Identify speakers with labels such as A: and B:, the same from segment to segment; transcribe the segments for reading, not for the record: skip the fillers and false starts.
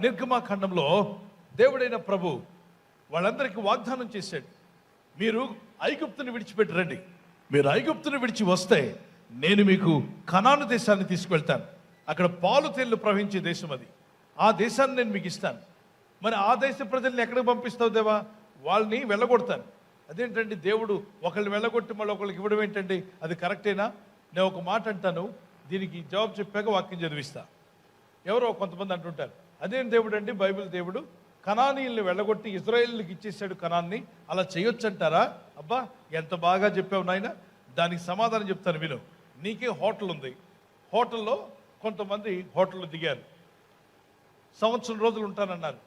A: నిర్గమాకాండంలో దేవుడైన ప్రభు వాళ్ళందరికీ వాగ్దానం చేశాడు, మీరు ఐగుప్తుని విడిచిపెట్టి రండి, మీరు ఐగుప్తుని విడిచి వస్తే నేను మీకు కనాను దేశాన్ని తీసుకువెళ్తాను, అక్కడ పాలు తేళ్లు ప్రవహించే దేశం అది, ఆ దేశాన్ని నేను మీకు ఇస్తాను. మరి ఆ దేశ ప్రజల్ని ఎక్కడికి పంపిస్తావు దేవా? వాళ్ళని వెళ్ళగొడతాను. అదేంటండి దేవుడు ఒకళ్ళని వెళ్ళగొట్టి మళ్ళీ ఒకళ్ళకి ఇవ్వడం ఏంటండి? అది కరెక్టేనా? నేను ఒక మాట అంటాను, దీనికి జవాబు చెప్పాక వాక్యం చదివిస్తా. ఎవరో కొంతమంది అంటుంటారు, అదేం దేవుడు అండి, బైబిల్ దేవుడు కనానీయుల్ని వెళ్ళగొట్టి ఇజ్రాయేల్కి ఇచ్చేసాడు కనాన్ని, అలా చేయొచ్చు అంటారా? అబ్బా ఎంత బాగా చెప్పావు నాయన. దానికి సమాధానం చెప్తాను విను. నీకే హోటల్ ఉంది, హోటల్లో కొంతమంది హోటల్లో దిగారు, సంవత్సరం రోజులు ఉంటానన్నారు,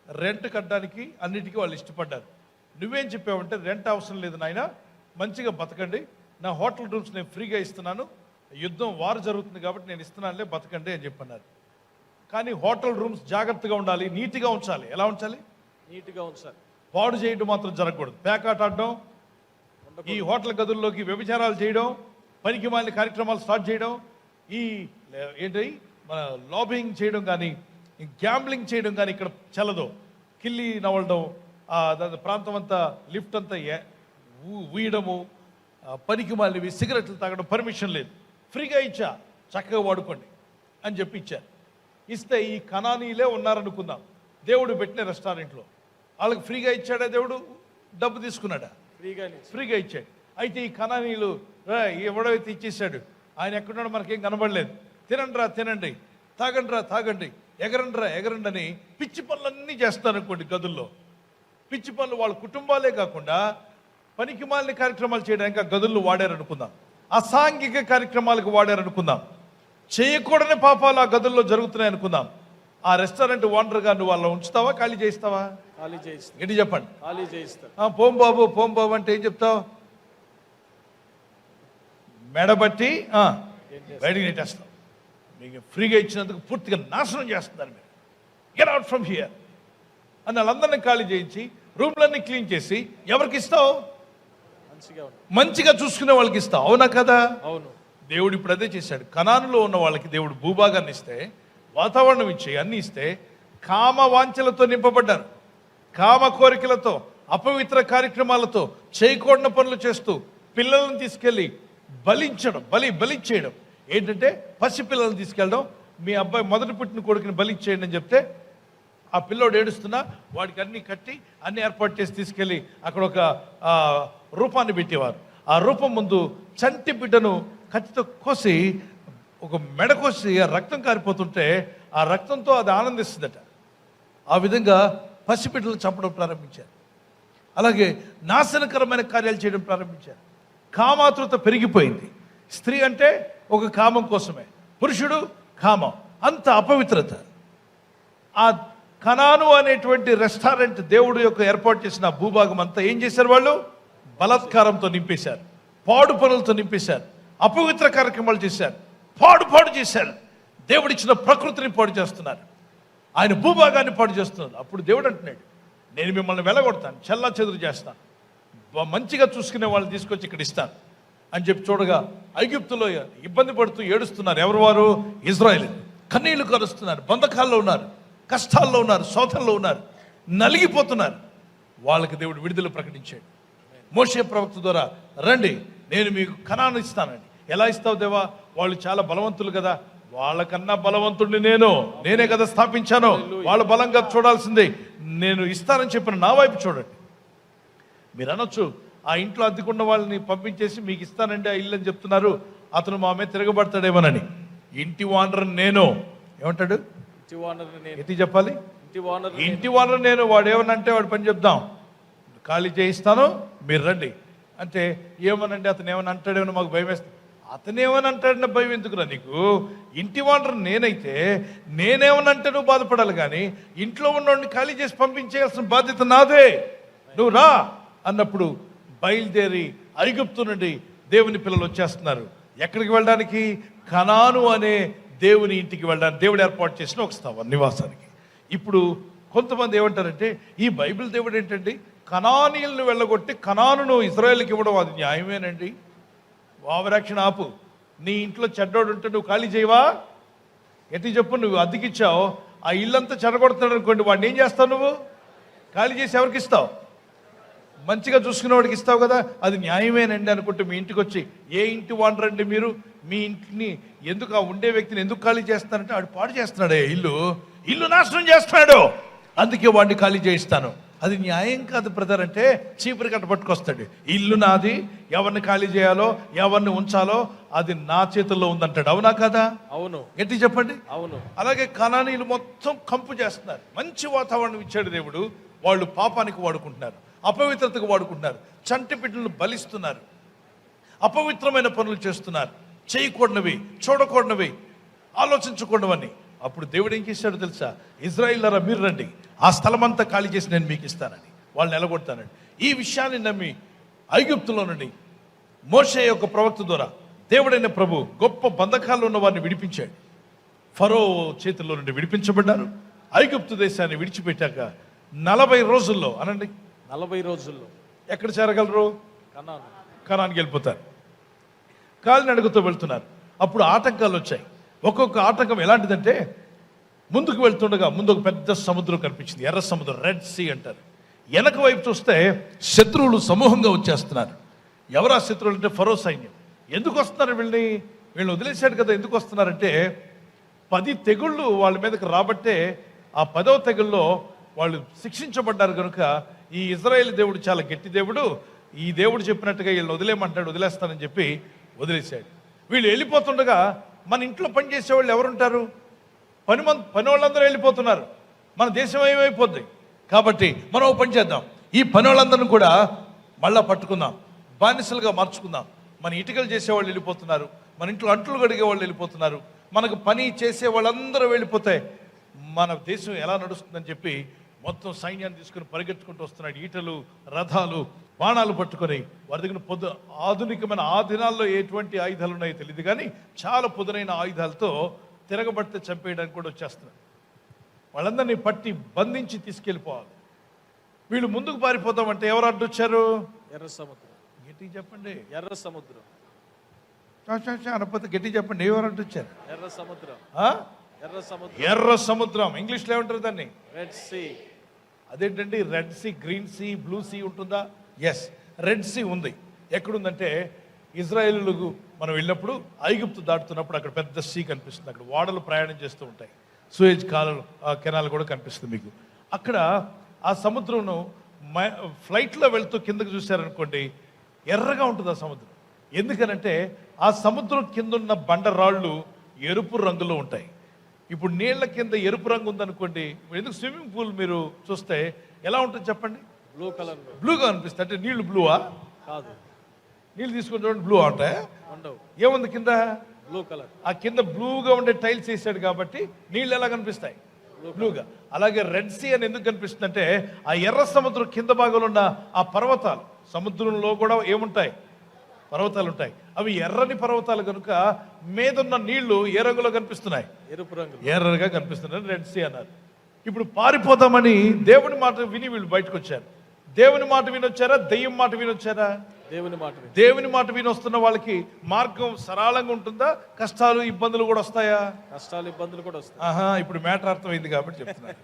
A: రెంట్ కట్టడానికి అన్నిటికీ వాళ్ళు ఇష్టపడ్డారు. నువ్వేం చెప్పావంటే, రెంట్ అవసరం లేదు నాయన, మంచిగా బతకండి, నా హోటల్ రూమ్స్ నేను ఫ్రీగా ఇస్తున్నాను, యుద్ధం వారు జరుగుతుంది కాబట్టి నేను ఇస్తున్నానులే, బతకండి అని చెప్పన్నారు. కానీ హోటల్ రూమ్స్ జాగ్రత్తగా ఉండాలి, నీట్గా ఉంచాలి. ఎలా ఉంచాలి?
B: నీట్గా ఉంచాలి.
A: పాడు చేయడం మాత్రం జరగకూడదు. పేకాట ఆడడం, ఈ హోటల్ గదుల్లోకి వ్యభిచారాలు చేయడం, పనికి మాలిన కార్యక్రమాలు స్టార్ట్ చేయడం, ఈ ఏంటి మన లాబింగ్ చేయడం కానీ గ్యాంబ్లింగ్ చేయడం కానీ ఇక్కడ చల్లదు. కిల్లి నవలడం, దాని ప్రాంతం అంతా లిఫ్ట్ అంతా ఊయడము, పనికి మాలినవి సిగరెట్లు తాగడం పర్మిషన్ లేదు. ఫ్రీగా ఇచ్చా, చక్కగా వాడుకోండి అని చెప్పి ఇచ్చారు. ఇస్తే ఈ కనానీలే ఉన్నారనుకుందాం, దేవుడు పెట్టిన రెస్టారెంట్లో వాళ్ళకి ఫ్రీగా ఇచ్చాడా దేవుడు? డబ్బు తీసుకున్నాడా? ఫ్రీగా ఇచ్చాడు. అయితే ఈ కనానీలు ఎవడైతే ఇచ్చేసాడు, ఆయన ఎక్కడున్నాడో మనకేం కనబడలేదు, తినండిరా తినండి, తాగండిరా తాగండి, ఎగరండిరా ఎగరండి అని పిచ్చి పనులన్నీ చేస్తారనుకోండి గదుల్లో. పిచ్చి పనులు వాళ్ళ కుటుంబాలే కాకుండా పనికి మాలిన కార్యక్రమాలు చేయడానికి ఆ గదుల్లో వాడారనుకుందాం, అసాంఘిక కార్యక్రమాలకు వాడారనుకుందాం, చేయకూడని పాపాలు ఆ గదుల్లో జరుగుతున్నాయి అనుకుందాం. ఆ రెస్టారెంట్ ఓనర్గా నువ్వు వాళ్ళ ఉంచుతావా, ఖాళీ చేయిస్తావా?
B: ఖాళీ చేయిస్తా.
A: ఏంటి చెప్పండి?
B: ఖాళీ చేయిస్తా.
A: పోం బాబు అంటే ఏం చెప్తావు? మెడబట్టి బయటికి నెట్టేస్తాం. మీకు ఫ్రీగా ఇచ్చినందుకు పూర్తిగా నాశనం చేస్తున్నారు మీరు, గెట్ అవుట్ ఫ్రమ్ హియర్ అని వాళ్ళందరినీ ఖాళీ చేయించి రూమ్లన్నీ క్లీన్ చేసి ఎవరికి ఇస్తావు? మంచిగా చూసుకునే వాళ్ళకి ఇస్తావు. అవునా కదా?
B: అవును.
A: దేవుడు ఇప్పుడు అదే చేశాడు. కనానులో ఉన్న వాళ్ళకి దేవుడు భూభాగాన్ని ఇస్తే, వాతావరణం ఇచ్చి అన్ని ఇస్తే, కామ వాంఛలతో నింపబడ్డారు. కామ కోరికలతో, అపవిత్ర కార్యక్రమాలతో, చేయకూడని పనులు చేస్తూ పిల్లలను తీసుకెళ్ళి బలిచ్చేయడం. ఏంటంటే పసిపిల్లలను తీసుకెళ్ళడం. మీ అబ్బాయి మొదటి పుట్టిన కొడుకుని బలిచ్చేయండి అని చెప్తే ఆ పిల్లోడు ఏడుస్తున్నా వాడికి అన్ని కట్టి అన్ని ఏర్పాటు చేసి తీసుకెళ్ళి అక్కడ ఒక రూపాన్ని పెట్టేవారు. ఆ రూపం ముందు చంటి బిడ్డను కత్తితో కోసి ఒక మెడ కోసి ఆ రక్తం కారిపోతుంటే ఆ రక్తంతో అది ఆనందిస్తుందట. ఆ విధంగా పసిబిడ్డలు చంపడం ప్రారంభించారు. అలాగే నాశనకరమైన కార్యాలు చేయడం ప్రారంభించారు. కామాతృత పెరిగిపోయింది. స్త్రీ అంటే ఒక కామం కోసమే, పురుషుడు కామం, అంత అపవిత్రత. ఆ కనాను అనేటువంటి రెస్టారెంట్ దేవుడు యొక్క ఏర్పాటు చేసిన భూభాగం అంతా ఏం చేశారు? వాళ్ళు బలాత్కారంతో నింపేశారు, పాడు పనులతో నింపేశారు, అపవిత్ర కార్యక్రమాలు చేశారు, పాడు చేశారు. దేవుడిచ్చిన ప్రకృతిని పాడు చేస్తున్నారు, ఆయన భూభాగాన్ని పాడు చేస్తున్నారు. అప్పుడు దేవుడు అంటున్నాడు, నేను మిమ్మల్ని వెళ్ళగొడతాను, చెల్లా చెదురు చేస్తాను, మంచిగా చూసుకునే వాళ్ళని తీసుకొచ్చి ఇక్కడ ఇస్తాను అని చెప్పి చూడగా ఐగుప్తులో ఇబ్బంది పడుతూ ఏడుస్తున్నారు. ఎవరు వారు? ఇజ్రాయేల్. కన్నీళ్లు కరుస్తున్నారు, బంధకాల్లో ఉన్నారు, కష్టాల్లో ఉన్నారు, శోధనలో ఉన్నారు, నలిగిపోతున్నారు. వాళ్ళకి దేవుడు విడుదల ప్రకటించాడు మోషే ప్రవక్త ద్వారా. రండి, నేను మీకు కనాను ఇస్తానండి. ఎలా ఇస్తావు దేవా? వాళ్ళు చాలా బలవంతులు కదా. వాళ్ళకన్నా బలవంతుడిని నేనే కదా స్థాపించాను. వాళ్ళు బలంగా చూడాల్సిందే. నేను ఇస్తానని చెప్పిన నా వైపు చూడండి. మీరు అనొచ్చు, ఆ ఇంట్లో అద్దెకున్న వాళ్ళని పంపించేసి మీకు ఇస్తానండి ఆ ఇల్లు అని చెప్తున్నారు, అతను మా మీద తిరగబడతాడేమోనని. ఇంటి ఓనర్ నేను. ఏమంటాడు? ఎట్టి చెప్పాలి? ఇంటి ఓనర్ నేను. వాడు ఏమనంటే వాడు పని చెప్దాం, ఖాళీ చేయిస్తాను, మీరు రండి అంటే ఏమనండి అతను ఏమని అంటాడేమో మాకు భయం వేస్తుంది. అతను ఏమని అంటాడన్న భయం ఎందుకురా నీకు? ఇంటి ఓనర్ నేనైతే నేనేమనంటే నువ్వు బాధపడాలి, కానీ ఇంట్లో ఉన్నవాడిని ఖాళీ చేసి పంపించేయాల్సిన బాధ్యత నాదే. నువ్వు రా అన్నప్పుడు బయలుదేరి ఐగుప్తు నుండి దేవుని పిల్లలు వచ్చేస్తున్నారు. ఎక్కడికి వెళ్ళడానికి? కనాను అనే దేవుని ఇంటికి వెళ్ళడానికి, దేవుడు ఏర్పాటు చేసిన ఒక స్థలం, నివాసానికి. ఇప్పుడు కొంతమంది ఏమంటారంటే, ఈ బైబిల్ దేవుడు ఏంటండి కనానీయులను వెళ్ళగొట్టి కనానును ఇజ్రాయేల్కి ఇవ్వడం, అది న్యాయమేనండి? ఓవరాక్షన్ ఆపు. నీ ఇంట్లో చెడ్డోడు ఉంటే నువ్వు ఖాళీ చేయవా? ఎట్టి చెప్పు, నువ్వు అద్దెకిచ్చావు, ఆ ఇల్లంతా చెడగొడుతున్నాడు అనుకోండి, వాడిని ఏం చేస్తావు నువ్వు? ఖాళీ చేసి ఎవరికి ఇస్తావు? మంచిగా చూసుకునే వాడికి ఇస్తావు కదా. అది న్యాయమేనండి అనుకుంటే మీ ఇంటికి వచ్చి, ఏ ఇంటి వాడరండి మీరు, మీ ఇంటిని ఎందుకు, ఆ ఉండే వ్యక్తిని ఎందుకు ఖాళీ చేస్తానంటే ఆడు పాడు చేస్తున్నాడే, ఇల్లు నాశనం చేస్తున్నాడు, అందుకే వాడిని ఖాళీ చేయిస్తాను. అది న్యాయం కాదు బ్రదర్ అంటే చీపురు కట్ట పట్టుకొస్తాడు. ఇల్లు నాది, ఎవరిని ఖాళీ చేయాలో ఎవరిని ఉంచాలో అది నా చేతుల్లో ఉందంటాడు. అవునా కదా?
B: అవును.
A: గట్టి చెప్పండి.
B: అవును.
A: అలాగే కనానీయులు మొత్తం కంపు చేస్తున్నారు. మంచి వాతావరణం ఇచ్చాడు దేవుడు, వాళ్ళు పాపానికి వాడుకుంటున్నారు, అపవిత్రతకు వాడుకుంటున్నారు, చంటి బిడ్డలను బలిస్తున్నారు, అపవిత్రమైన పనులు చేస్తున్నారు, చేయకూడనివి, చూడకూడనివి, ఆలోచించకూడనివని. అప్పుడు దేవుడు ఏం చేశాడు తెలుసా? ఇజ్రాయిల్లరా మీరు రండి, ఆ స్థలమంతా ఖాళీ చేసి నేను మీకు ఇస్తానని, వాళ్ళని ఎలగొడతానండి. ఈ విషయాన్ని నమ్మి ఐగుప్తులో నుండి మోషే యొక్క ప్రవక్త ద్వారా దేవుడైన ప్రభు గొప్ప బంధకాల్లో ఉన్న వారిని విడిపించాడు. ఫరో చేతుల్లో నుండి విడిపించబడ్డారు. ఐగుప్తు దేశాన్ని విడిచిపెట్టాక 40 రోజుల్లో, అనండి
B: 40 రోజుల్లో
A: ఎక్కడ చేరగలరు? కనాన్కి వెళ్ళిపోతారు. కాలినడకతో వెళ్తున్నారు. అప్పుడు ఆటంకాలు వచ్చాయి. ఒక్కొక్క ఆటంకం ఎలాంటిదంటే, ముందుకు వెళ్తుండగా ముందు ఒక పెద్ద సముద్రం కనిపించింది, ఎర్ర సముద్రం, రెడ్ సీ అంటారు. వెనక వైపు చూస్తే శత్రువులు సమూహంగా వచ్చేస్తున్నారు. ఎవరా శత్రువులు అంటే ఫరో సైన్యం. ఎందుకు వస్తున్నారు? వీళ్ళని వదిలేశాడు కదా. ఎందుకు వస్తున్నారంటే 10 తెగుళ్ళు వాళ్ళ మీదకి రాబట్టే ఆ 10వ తెగుల్లో వాళ్ళు శిక్షించబడ్డారు కనుక ఈ ఇజ్రాయేల్ దేవుడు చాలా గట్టి దేవుడు, ఈ దేవుడు చెప్పినట్టుగా వీళ్ళని వదిలేయమంటాడు, వదిలేస్తానని చెప్పి వదిలేశాడు. వీళ్ళు వెళ్ళిపోతుండగా మన ఇంట్లో పని చేసేవాళ్ళు ఎవరుంటారు? పని వాళ్ళందరూ వెళ్ళిపోతున్నారు. మన దేశం ఏమైపోద్ది? కాబట్టి మనం ఓ పని చేద్దాం, ఈ పని వాళ్ళందరిని కూడా మళ్ళా పట్టుకుందాం, బానిసలుగా మార్చుకుందాం. మన ఇటుకలు చేసేవాళ్ళు వెళ్ళిపోతున్నారు, మన ఇంట్లో అంట్లు కడిగే వాళ్ళు వెళ్ళిపోతున్నారు, మనకు పని చేసే వాళ్ళందరూ వెళ్ళిపోతే మన దేశం ఎలా నడుస్తుందని చెప్పి మొత్తం సైన్యాన్ని తీసుకుని పరిగెత్తుకుంటూ వస్తున్నాడు. ఈటలు, రథాలు, బాణాలు పట్టుకొని వారి దగ్గర ఆధునికమైన, ఆ దినాల్లో ఎటువంటి ఆయుధాలు ఉన్నాయో తెలియదు కానీ చాలా పొదునైన ఆయుధాలతో తిరగబడితే చంపేయడానికి కూడా వచ్చేస్తున్నారు. వాళ్ళందరినీ పట్టి బంధించి తీసుకెళ్ళిపోవాలి. వీళ్ళు ముందుకు పారిపోతామంటే ఎవరు అడ్డొచ్చారు?
B: ఎర్ర సముద్రం.
A: గట్టి చెప్పండి.
B: ఎర్ర సముద్రం.
A: అనకపోతే గట్టి చెప్పండి, ఎవరు అడ్డొచ్చారు?
B: ఎర్ర సముద్రం. ఎర్ర సముద్రం.
A: ఎర్ర సముద్రం. ఇంగ్లీష్లో ఏమంటారు దాన్ని?
B: Red sea.
A: అదేంటండి red sea, green sea, blue sea ఉంటుందా? ఎస్, రెడ్ సీ ఉంది. ఎక్కడుందంటే ఇజ్రాయేలులకు మనం వెళ్ళినప్పుడు ఐగుప్తు దాటుతున్నప్పుడు అక్కడ పెద్ద సీ కనిపిస్తుంది. అక్కడ ఓడలు ప్రయాణం చేస్తూ ఉంటాయి. సూయేజ్ కెనాల్ కూడా కనిపిస్తుంది మీకు. అక్కడ ఆ సముద్రంను ఫ్లైట్లో వెళ్తూ కిందకు చూశారనుకోండి, ఎర్రగా ఉంటుంది ఆ సముద్రం. ఎందుకనంటే ఆ సముద్రం కింద ఉన్న బండరాళ్ళు ఎరుపు రంగులో ఉంటాయి. ఇప్పుడు నీళ్ల కింద ఎరుపు రంగు ఉందనుకోండి, ఎందుకు స్విమ్మింగ్ పూల్ మీరు చూస్తే ఎలా ఉంటుంది చెప్పండి?
B: Blue colour.
A: బ్లూగా అనిపిస్తుంది. అంటే నీళ్లు బ్లూవా?
B: కాదు.
A: నీళ్ళు తీసుకుని చూడండి, బ్లూ ఉంటాయా? ఏముంది కింద?
B: Blue colour.
A: ఆ కింద బ్లూగా ఉండే టైల్స్ వేసాడు కాబట్టి నీళ్ళు ఎలా కనిపిస్తాయి? బ్లూగా. అలాగే రెడ్ సీ అని ఎందుకు కనిపిస్తుంది అంటే ఆ ఎర్ర సముద్రం కింద భాగంలో ఉన్న ఆ పర్వతాలు, సముద్రంలో కూడా ఏముంటాయి? పర్వతాలు ఉంటాయి. అవి ఎర్రని పర్వతాలు కనుక మీదున్న నీళ్లు ఏ రంగులో కనిపిస్తున్నాయి?
B: ఎరుపు రంగు,
A: ఎర్రగా కనిపిస్తున్నాయి. రెడ్ సీ అన్నారు. ఇప్పుడు పారిపోతామని దేవుని మాట విని వీళ్ళు బయటకు వచ్చారు. దేవుని మాట వినొచ్చారా? దెయ్యం మాట వినొచ్చారా? దేవుని మాట విని వస్తున్న వాళ్ళకి మార్గం సరళంగా ఉంటుందా? కష్టాలు, ఇబ్బందులు కూడా వస్తాయా?
B: కష్టాలు, ఇబ్బందులు కూడా వస్తాయి.
A: ఇప్పుడు మ్యాటర్ అర్థమైంది కాబట్టి చెప్తున్నారు.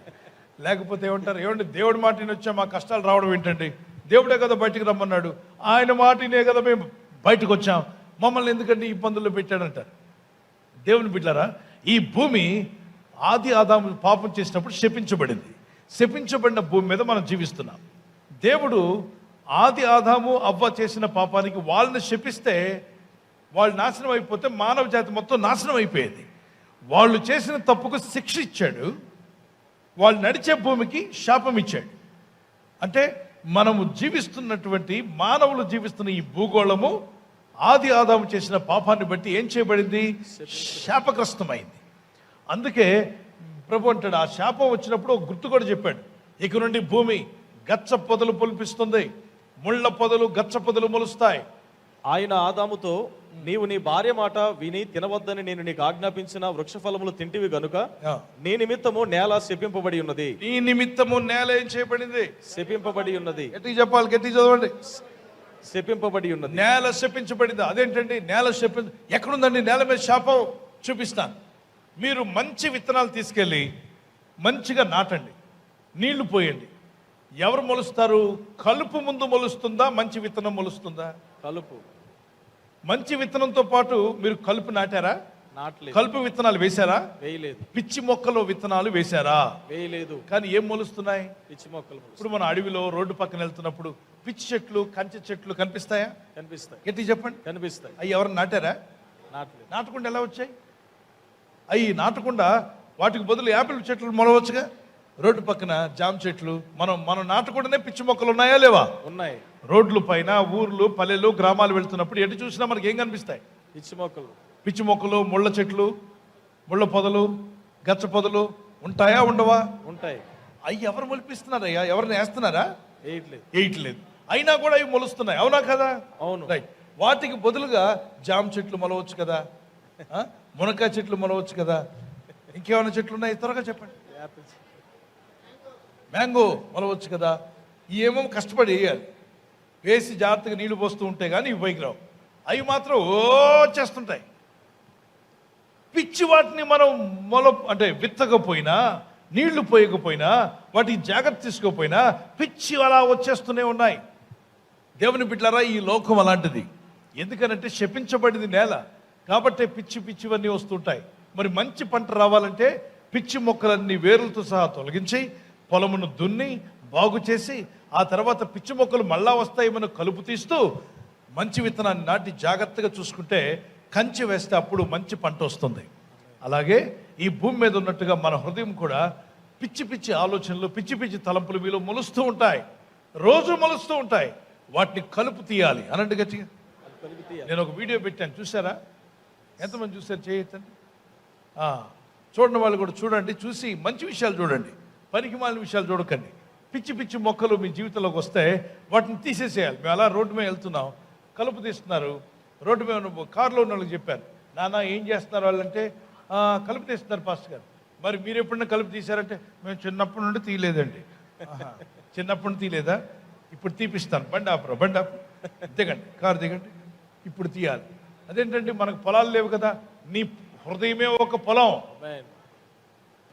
A: లేకపోతే ఏమంటారు? ఏమండి దేవుడి మాట విని వచ్చా, మా కష్టాలు రావడం ఏంటండి? దేవుడే కదా బయటికి రమ్మన్నాడు, ఆయన మాటనే కదా మేము బయటకు వచ్చాం, మమ్మల్ని ఎందుకంటే ఇబ్బందుల్లో పెట్టాడంటారు. దేవుని బిడ్డలారా, ఈ భూమి ఆది ఆదాము పాపం చేసినప్పుడు శపించబడింది. శపించబడిన భూమి మీద మనం జీవిస్తున్నాం. దేవుడు ఆది ఆదాము అవ్వ చేసిన పాపానికి వాళ్ళని శపిస్తే వాళ్ళు నాశనం అయిపోతే మానవ జాతి మొత్తం నాశనం అయిపోయేది. వాళ్ళు చేసిన తప్పుకు శిక్ష ఇచ్చాడు, వాళ్ళు నడిచే భూమికి శాపం ఇచ్చాడు. అంటే మనము జీవిస్తున్నటువంటి, మానవులు జీవిస్తున్న ఈ భూగోళము ఆది ఆదాము చేసిన పాపాన్ని బట్టి ఏం చేయబడింది? శాపగ్రస్తమైంది. అందుకే ప్రభు అంటాడు, ఆ శాపం వచ్చినప్పుడు ఒక గుర్తు కూడా చెప్పాడు. ఇక నుండి భూమి గచ్చ పొదలు పొలిపిస్తుంది, ముళ్ళ పొదలు, గచ్చ పొదలు మొలుస్తాయి.
B: ఆయన ఆదాముతో, నీవు నీ భార్య మాట విని తినవద్దని నేను నీకు ఆజ్ఞాపించిన వృక్ష ఫలములు తింటివి గనుక నీ నిమిత్తము నేల శపింపబడి ఉన్నది.
A: నీ నిమిత్తము నేల ఏం చేయబడింది?
B: శపింపబడి ఉన్నది.
A: గట్టి చెప్పాలి, గట్టి చదవండి.
B: శపింపబడి ఉన్నది.
A: నేల శపించబడింది. అదేంటండి నేల ఎక్కడుందండి? నేల మీద శాపం చూపిస్తాను. మీరు మంచి విత్తనాలు తీసుకెళ్ళి మంచిగా నాటండి, నీళ్లు పోయండి. ఎవరు మొలుస్తారు? కలుపు ముందు మొలుస్తుందా, మంచి విత్తనం మొలుస్తుందా?
B: కలుపు.
A: మంచి విత్తనంతో పాటు మీరు కలుపు నాటారా?
B: నాటలేదు.
A: కలుపు విత్తనాలు వేశారా?
B: వేయలేదు.
A: పిచ్చి మొక్కలు విత్తనాలు వేశారా?
B: వేయలేదు.
A: కానీ ఏం మొలుస్తున్నాయి?
B: పిచ్చి మొక్కలు.
A: ఇప్పుడు మన అడవిలో రోడ్డు పక్కన వెళ్తున్నప్పుడు పిచ్చి చెట్లు, కంచె చెట్లు కనిపిస్తాయా?
B: కనిపిస్తాయి.
A: గట్టి చెప్పండి.
B: కనిపిస్తాయి.
A: అవి ఎవరు నాటారా?
B: నాటలేదు.
A: నాటకుండా ఎలా వచ్చాయి? అవి నాటకుండా వాటికి బదులు యాపిల్ చెట్లు మొలవచ్చుగా. రోడ్డు పక్కన జామ చెట్లు మనం నాటకుండానే పిచ్చి మొక్కలు ఉన్నాయా లేవా?
B: ఉన్నాయి.
A: రోడ్లు పైన, ఊర్లు, పల్లెలు, గ్రామాలు వెళ్తున్నప్పుడు ఎటు చూసినా మనకి ఏం కనిపిస్తాయి?
B: పిచ్చి మొక్కలు.
A: పిచ్చి మొక్కలు, ముళ్ళ చెట్లు, ముళ్ళ పొదలు, గచ్చ పొదలు ఉంటాయా ఉండవా?
B: ఉంటాయి.
A: అవి ఎవరు మొలిపిస్తున్నారయ్యా? ఎవరిని వేస్తున్నారా?
B: వేయట్లేదు.
A: అయినా కూడా అవి మొలుస్తున్నాయి, అవునా కదా?
B: అవును.
A: రైట్. వాటికి బదులుగా జామ చెట్లు మొలవచ్చు కదా, మునక్కాయ చెట్లు మొలవచ్చు కదా, ఇంకేమైనా చెట్లు ఉన్నాయి? త్వరగా చెప్పండి. మ్యాంగో మొలవచ్చు కదా. ఏమో కష్టపడి వేయాలి, వేసి జాగ్రత్తగా నీళ్లు పోస్తూ ఉంటే కానీ ఇవి పైకి రావు. అవి మాత్రం చేస్తుంటాయి. పిచ్చి వాటిని మనం అంటే విత్తకపోయినా, నీళ్లు పోయకపోయినా, వాటికి జాగ్రత్త తీసుకోకపోయినా పిచ్చి అలా వచ్చేస్తూనే ఉన్నాయి. దేవుని బిడ్డలారా, ఈ లోకం అలాంటిది. ఎందుకనంటే శపించబడింది నేల కాబట్టి పిచ్చివన్నీ వస్తుంటాయి. మరి మంచి పంట రావాలంటే పిచ్చి మొక్కలన్నీ వేర్లతో సహా తొలగించి పొలమును దున్ని బాగు చేసి ఆ తర్వాత పిచ్చి మొక్కలు మళ్ళా వస్తాయి మనం కలుపు తీస్తూ మంచి విత్తనాన్ని నాటి జాగ్రత్తగా చూసుకుంటే కంచె వేస్తే అప్పుడు మంచి పంట వస్తుంది. అలాగే ఈ భూమి మీద ఉన్నట్టుగా మన హృదయం కూడా పిచ్చి ఆలోచనలు, పిచ్చి తలంపులు మీలో మొలుస్తూ ఉంటాయి, రోజు మొలుస్తూ ఉంటాయి. వాటిని కలుపు తీయాలి. అనండి గట్టిగా. నేను ఒక వీడియో పెట్టాను, చూసారా? ఎంతమంది చూసారు? చేయొచ్చండి. చూడని వాళ్ళు కూడా చూడండి, చూసి మంచి విషయాలు చూడండి, పనికి మాలిన విషయాలు చూడకండి. పిచ్చి మొక్కలు మీ జీవితంలోకి వస్తే వాటిని తీసేసేయాలి. మేము అలా రోడ్డు మీద వెళ్తున్నాం, కలుపు తీస్తున్నారు. రోడ్డు మీద కారులో ఉన్న వాళ్ళకి చెప్పాను, నాన్న ఏం చేస్తున్నారు వాళ్ళంటే, కలుపు తీస్తున్నారు పాస్టర్ గారు. మరి మీరు ఎప్పుడన్నా కలుపు తీశారంటే, మేము చిన్నప్పటి నుండి తీయలేదండి. చిన్నప్పటి నుండి తీయలేదా? ఇప్పుడు తీపిస్తాను, బండి ఆపరు, దిగండి, కారు దిగండి, ఇప్పుడు తీయాలి. అదేంటండి, మనకు పొలాలు లేవు కదా. నీ హృదయమే ఒక పొలం.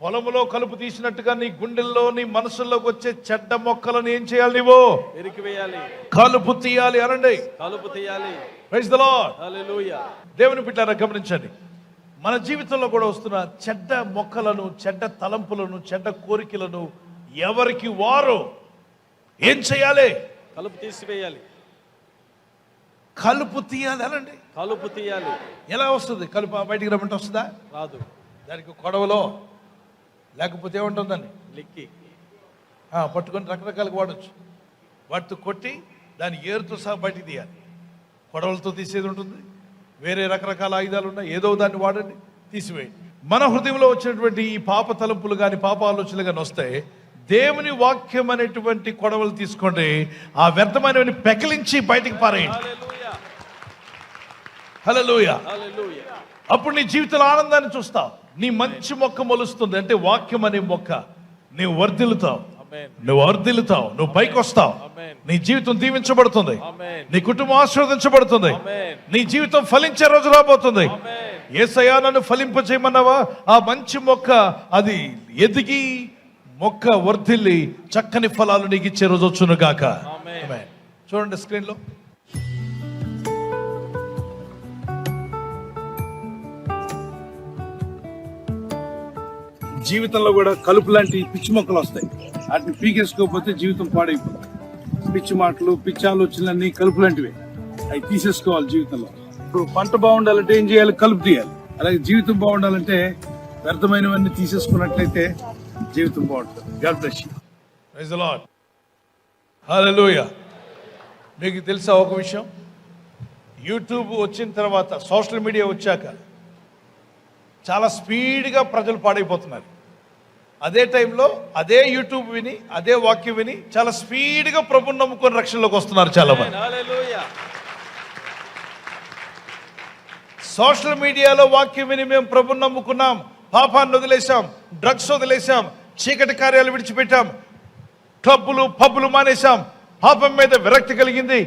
A: పొలములో కలుపు తీసినట్టుగా నీ గుండెల్లో, నీ మనసుల్లోకి వచ్చే చెడ్డ మొక్కలను ఏం చేయాలి? నీవు
B: ఎరికివేయాలి,
A: కలుపు తీయాలి. అనండి,
B: కలుపు తీయాలి.
A: Praise the lord.
B: హల్లెలూయా.
A: దేవుని బిడ్డలారా, గమనించండి, మన జీవితంలో కూడా వస్తున్న చెడ్డ మొక్కలను, చెడ్డ తలంపులను, చెడ్డ కోరికలను ఎవరికి వారు ఏం చేయాలి?
B: కలుపు తీసివేయాలి.
A: కలుపు తీయాలి. అనండి,
B: కలుపు తీయాలి.
A: ఎలా వస్తుంది కలుపు? బయటికి రమ్మంటే వస్తుందా?
B: రాదు.
A: దానికి కొడవలో లేకపోతే ఏముంటుందండి,
B: లిక్కి
A: పట్టుకొని రకరకాలుగా వాడచ్చు. వాటితో కొట్టి దాని ఏరుతో సహా బయటికి తీయాలి. కొడవలతో తీసేది ఉంటుంది, వేరే రకరకాల ఆయుధాలు ఉన్నాయి, ఏదో దాన్ని వాడండి, తీసివేయండి. మన హృదయంలో వచ్చినటువంటి ఈ పాప తలంపులు కానీ, పాప ఆలోచనలు కానీ వస్తే దేవుని వాక్యం అనేటువంటి కొడవలు తీసుకోండి, ఆ వ్యర్థమైనవన్నీ పెకిలించి బయటికి పారేయండి. హల్లెలూయా. అప్పుడు నీ జీవితంలో ఆనందాన్ని చూస్తావు. నీ మంచి మొక్క మొలుస్తుంది, అంటే వాక్యం అనే మొక్క. నువ్వు వర్ధిల్లుతావు, నువ్వు పైకి వస్తావు. నీ జీవితం దీవించబడుతుంది, నీ కుటుంబం ఆశీర్వదించబడుతుంది, నీ జీవితం ఫలించే రోజు రాబోతుంది. యేసయ్యా నన్ను ఫలింపజేయమన్నావా? ఆ మంచి మొక్క అది ఎదిగి మొక్క వర్ధిల్లి చక్కని ఫలాలు నీకు ఇచ్చే రోజు వచ్చును గాక. చూడండి స్క్రీన్ లో. జీవితంలో కూడా కలుపు లాంటి పిచ్చి మొక్కలు వస్తాయి, వాటిని పీకేసుకోకపోతే జీవితం పాడైపోతుంది. పిచ్చి మాటలు, పిచ్చి ఆలోచనలన్నీ కలుపు లాంటివే, అవి తీసేసుకోవాలి జీవితంలో. ఇప్పుడు పంట బాగుండాలంటే ఏం చేయాలి? కలుపు తీయాలి. అలాగే జీవితం బాగుండాలంటే వ్యర్థమైనవన్నీ తీసేసుకున్నట్లయితే జీవితం బాగుంటుంది. God bless you. Praise the lord. హల్లెలూయా. మీకు తెలుసా ఒక విషయం? యూట్యూబ్ వచ్చిన తర్వాత, సోషల్ మీడియా వచ్చాక చాలా స్పీడ్గా ప్రజలు పాడైపోతున్నారు. అదే టైంలో అదే యూట్యూబ్ విని, అదే వాక్యం విని చాలా స్పీడ్గా ప్రభుని నమ్ముకొని రక్షణలోకి వస్తున్నారు చాలా మంది. సోషల్ మీడియాలో వాక్యం విని మేము ప్రభుని నమ్ముకున్నాం, పాపాన్ని వదిలేశాం, డ్రగ్స్ వదిలేశాం, చీకటి కార్యాలు విడిచిపెట్టాం, క్లబ్బులు పబ్బులు మానేశాం, పాపం మీద విరక్తి కలిగింది,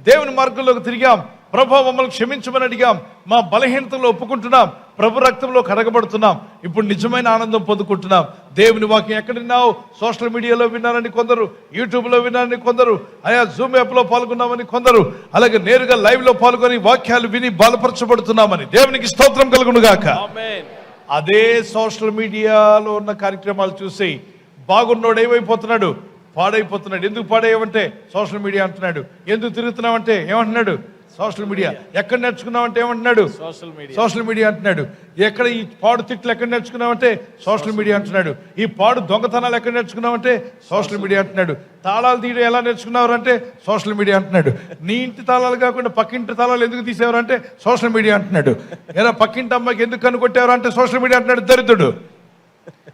A: దేవుని మార్గంలోకి తిరిగాం, ప్రభువా మమ్మల్ని క్షమించమని అడిగాం, మా బలహీనతలు ఒప్పుకుంటున్నాం, ప్రభు రక్తంలో కడగబడుతున్నాం. ఇప్పుడు నిజమైన ఆనందం పొందుకుంటున్నాం. దేవుని వాక్యం ఎక్కడ విన్నావు? సోషల్ మీడియాలో విన్నారని కొందరు, యూట్యూబ్లో విన్నారని కొందరు, ఆయా జూమ్ యాప్లో పాల్గొన్నామని కొందరు, అలాగే నేరుగా లైవ్లో పాల్గొని వాక్యాలు విని బలపరచబడుతున్నామని దేవునికి స్తోత్రం కలుగును గాక. అదే సోషల్ మీడియాలో ఉన్న కార్యక్రమాలు చూసి బాగున్నోడు ఏమైపోతున్నాడు? పాడైపోతున్నాడు. ఎందుకు పాడేయమంటే సోషల్ మీడియా అంటున్నాడు. ఎందుకు తిరుగుతున్నామంటే ఏమంటున్నాడు? Social media. ఎక్కడ నేర్చుకున్నామంటే ఏమంటున్నాడు? సోషల్ మీడియా అంటున్నాడు. ఎక్కడ ఈ పాడు తిట్లు ఎక్కడ నేర్చుకున్నామంటే సోషల్ మీడియా అంటున్నాడు. ఈ పాడు దొంగతనాలు ఎక్కడ నేర్చుకున్నామంటే సోషల్ మీడియా అంటున్నాడు. తాళాలు తీయడం ఎలా నేర్చుకున్నారంటే సోషల్ మీడియా అంటున్నాడు. నీ ఇంటి తాళాలు కాకుండా పక్కింటి తాళాలు ఎందుకు తీసేవారంటే సోషల్ మీడియా అంటున్నాడు. ఎలా పక్కింటి అమ్మాయికి ఎందుకు కనుకొట్టేవారు అంటే సోషల్ మీడియా అంటున్నాడు దరిద్రుడు.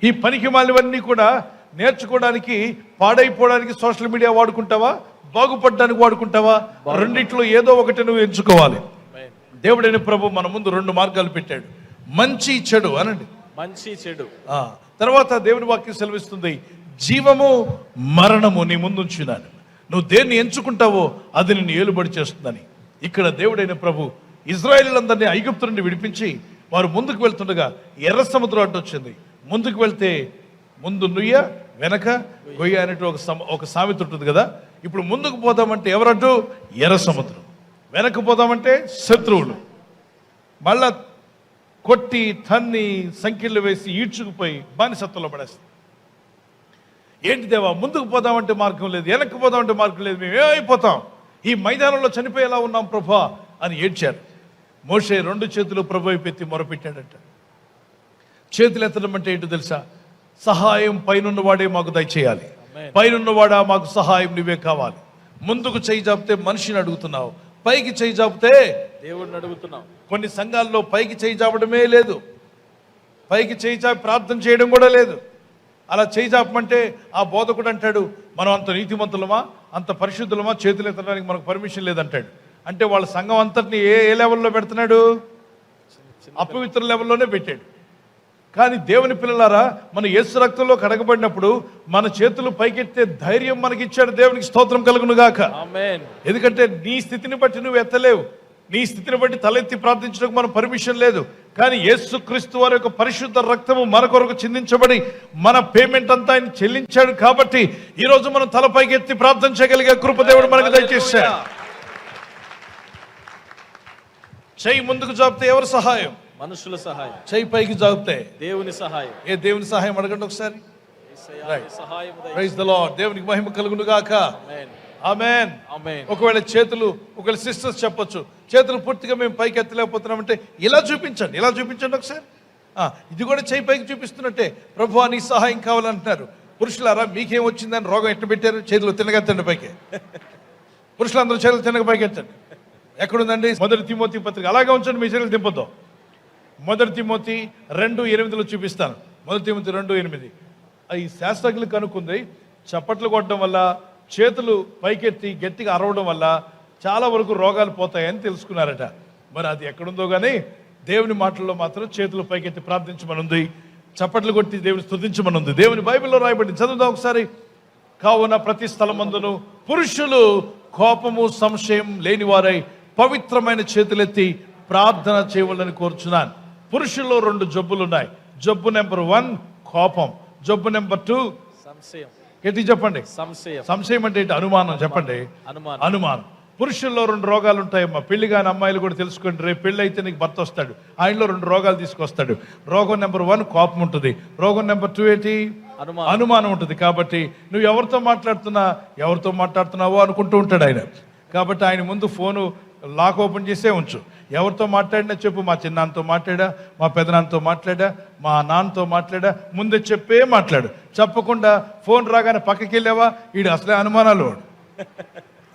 A: ఈ పనికి మాలివన్నీ కూడా నేర్చుకోవడానికి, పాడైపోవడానికి సోషల్ మీడియా వాడుకుంటావా, బాగుపడడానికి వాడుకుంటావా? రెండిట్లో ఏదో ఒకటి నువ్వు ఎంచుకోవాలి. దేవుడైన ప్రభు మన ముందు 2 మార్గాలు పెట్టాడు, మంచి చెడు అనండి.
B: మంచి చెడు.
A: తర్వాత దేవుని వాక్యం సెలవిస్తుంది, జీవము మరణము నీ ముందుంచున్నాను. నువ్వు దేన్ని ఎంచుకుంటావో అది నిన్ను ఏలుబడి చేస్తుందని. ఇక్కడ దేవుడైన ప్రభు ఇజ్రాయేలీలందరినీ ఐగుప్తు నుండి విడిపించి వారు ముందుకు వెళ్తుండగా ఎర్ర సముద్రం అడ్డొచ్చింది. ముందుకు వెళ్తే ముందు నుయ్య, వెనక గొయ్య అనేటు ఒక సామెత ఉంటుంది కదా. ఇప్పుడు ముందుకు పోదామంటే ఎవరడ్డు? ఎర్ర సముద్రం. వెనక్కి పోదామంటే శత్రువులు. మళ్ళా కొట్టి తన్ని సంఖ్యలు వేసి ఈడ్చుకుపోయి బానిసత్వంలో పడేస్తారు. ఏంటి దేవా, ముందుకు పోదామంటే మార్గం లేదు, వెనక్కి పోదామంటే మార్గం లేదు, మేము ఏమైపోతాం, ఈ మైదానంలో చనిపోయేలా ఉన్నాం ప్రభా అని ఏడ్చారు. మోషే 2 చేతులు ప్రభు వైపు ఎత్తి మొరపెట్టాడంట. చేతులు ఎత్తడం అంటే ఏంటో తెలుసా? సహాయం పైనున్నవాడే మాకు దయచేయాలి. పైనున్నవాడా మాకు సహాయం నువ్వే కావాలి. ముందుకు చేయి జాపితే మనిషిని అడుగుతున్నావు, పైకి చేయి జాపితే
B: దేవుడిని అడుగుతున్నావు.
A: కొన్ని సంఘాల్లో పైకి చేయి జాపడమే లేదు, పైకి చేయి చాపి ప్రార్థన చేయడం కూడా లేదు. అలా చేయి చాపమంటే ఆ బోధకుడు అంటాడు, మనం అంత నీతిమంతులమా, అంత పరిశుద్ధులమా, చేతులు ఎత్తడానికి మనకు పర్మిషన్ లేదంటాడు. అంటే వాళ్ళ సంఘం అంతటిని ఏ లెవెల్లో పెడుతున్నాడు? అపవిత్ర లెవెల్లోనే పెట్టాడు. కానీ దేవుని పిల్లలారా, మన యేసు రక్తంలో కడగబడినప్పుడు మన చేతులు పైకెత్తే ధైర్యం మనకిచ్చాడు. దేవునికి స్తోత్రం కలుగును గాక. ఎందుకంటే నీ స్థితిని బట్టి నువ్వు ఎత్తలేవు, నీ స్థితిని బట్టి తలెత్తి ప్రార్థించడానికి మనం పర్మిషన్ లేదు. కానీ యేసుక్రీస్తు వారి యొక్క పరిశుద్ధ రక్తము మన కొరకు చిందించబడి మన పేమెంట్ అంతా ఆయన చెల్లించాడు. కాబట్టి ఈరోజు మనం తల పైకెత్తి ప్రార్థన చేయగలిగే కృప దేవుడు మనకు దయచేశాడు. చెయ్యి ముందుకు జాపితే ఎవరు సహాయం?
B: మనుషుల సహాయం.
A: చెయ్యి పైకి జాపితే దేవుని
B: సహాయం.
A: ఏ దేవుని సహాయం అడగండి ఒకసారి. Praise the lord. దేవునికి మహిమ కలుగును గాక. ఆమేన్. ఒకవేళ సిస్టర్స్ చెప్పొచ్చు, చేతులు పూర్తిగా మేము పైకి ఎత్తలేకపోతున్నామంటే ఇలా చూపించండి, ఇలా చూపించండి ఒకసారి. ఇది కూడా చెయ్యి పైకి చూపిస్తున్నట్టే. ప్రభువా నీ సహాయం కావాలంటున్నారు. పురుషులారా మీకేం వచ్చిందని రోగం ఎట్టు పెట్టారు? చేతులు తినగెత్తండి పైకి. పురుషులందరూ చేతులు తినగ పైకి ఎత్తండి. ఎక్కడుందండి? 1 తిమోతి పత్రిక. అలాగే ఉంచండి, మీ చేతులు దింపొద్దు. 1 తిమోతి 2:8 చూపిస్తాను. 1 తిమోతి 2:8. ఈ శాస్త్రజ్ఞులు కనుక్కుంది, చప్పట్లు కొట్టడం వల్ల, చేతులు పైకెత్తి గట్టిగా అరవడం వల్ల చాలా వరకు రోగాలు పోతాయని తెలుసుకున్నారట. మరి అది ఎక్కడుందో కానీ దేవుని మాటల్లో మాత్రం చేతులు పైకెత్తి ప్రార్థించమనుంది, చప్పట్లు కొట్టి దేవుని స్తుతించమనుంది. దేవుని బైబిల్లో రాయబడింది, చదువుదాం ఒకసారి. కావున ప్రతి స్థలమందును పురుషులు కోపము సంశయం లేనివారై పవిత్రమైన చేతులెత్తి ప్రార్థన చేయవాలని కోరుచున్నాను. పురుషుల్లో 2 జబ్బులు ఉన్నాయి. జబ్బు నెంబర్ 1 కోపం, జబ్బు నెంబర్ 2
B: సంశయం.
A: ఎట్టి చెప్పండి? సంశయం అంటే ఏంటి? అనుమానం. చెప్పండి. అనుమానం. పురుషుల్లో 2 రోగాలు ఉంటాయమ్మా. పెళ్లి కాని అమ్మాయిలు కూడా తెలుసుకోండి. రేపు పెళ్లి అయితే నీకు భర్త వస్తాడు, ఆయనలో 2 రోగాలు తీసుకొస్తాడు. రోగం నెంబర్ 1 కోపం ఉంటుంది, రోగం నెంబర్ 2 ఏంటి? అనుమానం ఉంటుంది. కాబట్టి నువ్వు ఎవరితో మాట్లాడుతున్నావో అనుకుంటూ ఉంటాడు ఆయన. కాబట్టి ఆయన ముందు ఫోను లాక్ ఓపెన్ చేసే ఉంచు. ఎవరితో మాట్లాడినా చెప్పు, మా చిన్నాన్నతో మాట్లాడా, మా పెదనాన్నతో మాట్లాడా, మా నాన్నతో మాట్లాడా, ముందే చెప్పే మాట్లాడు. చెప్పకుండా ఫోన్ రాగానే పక్కకి వెళ్ళావా, వీడు అసలే అనుమానాలు.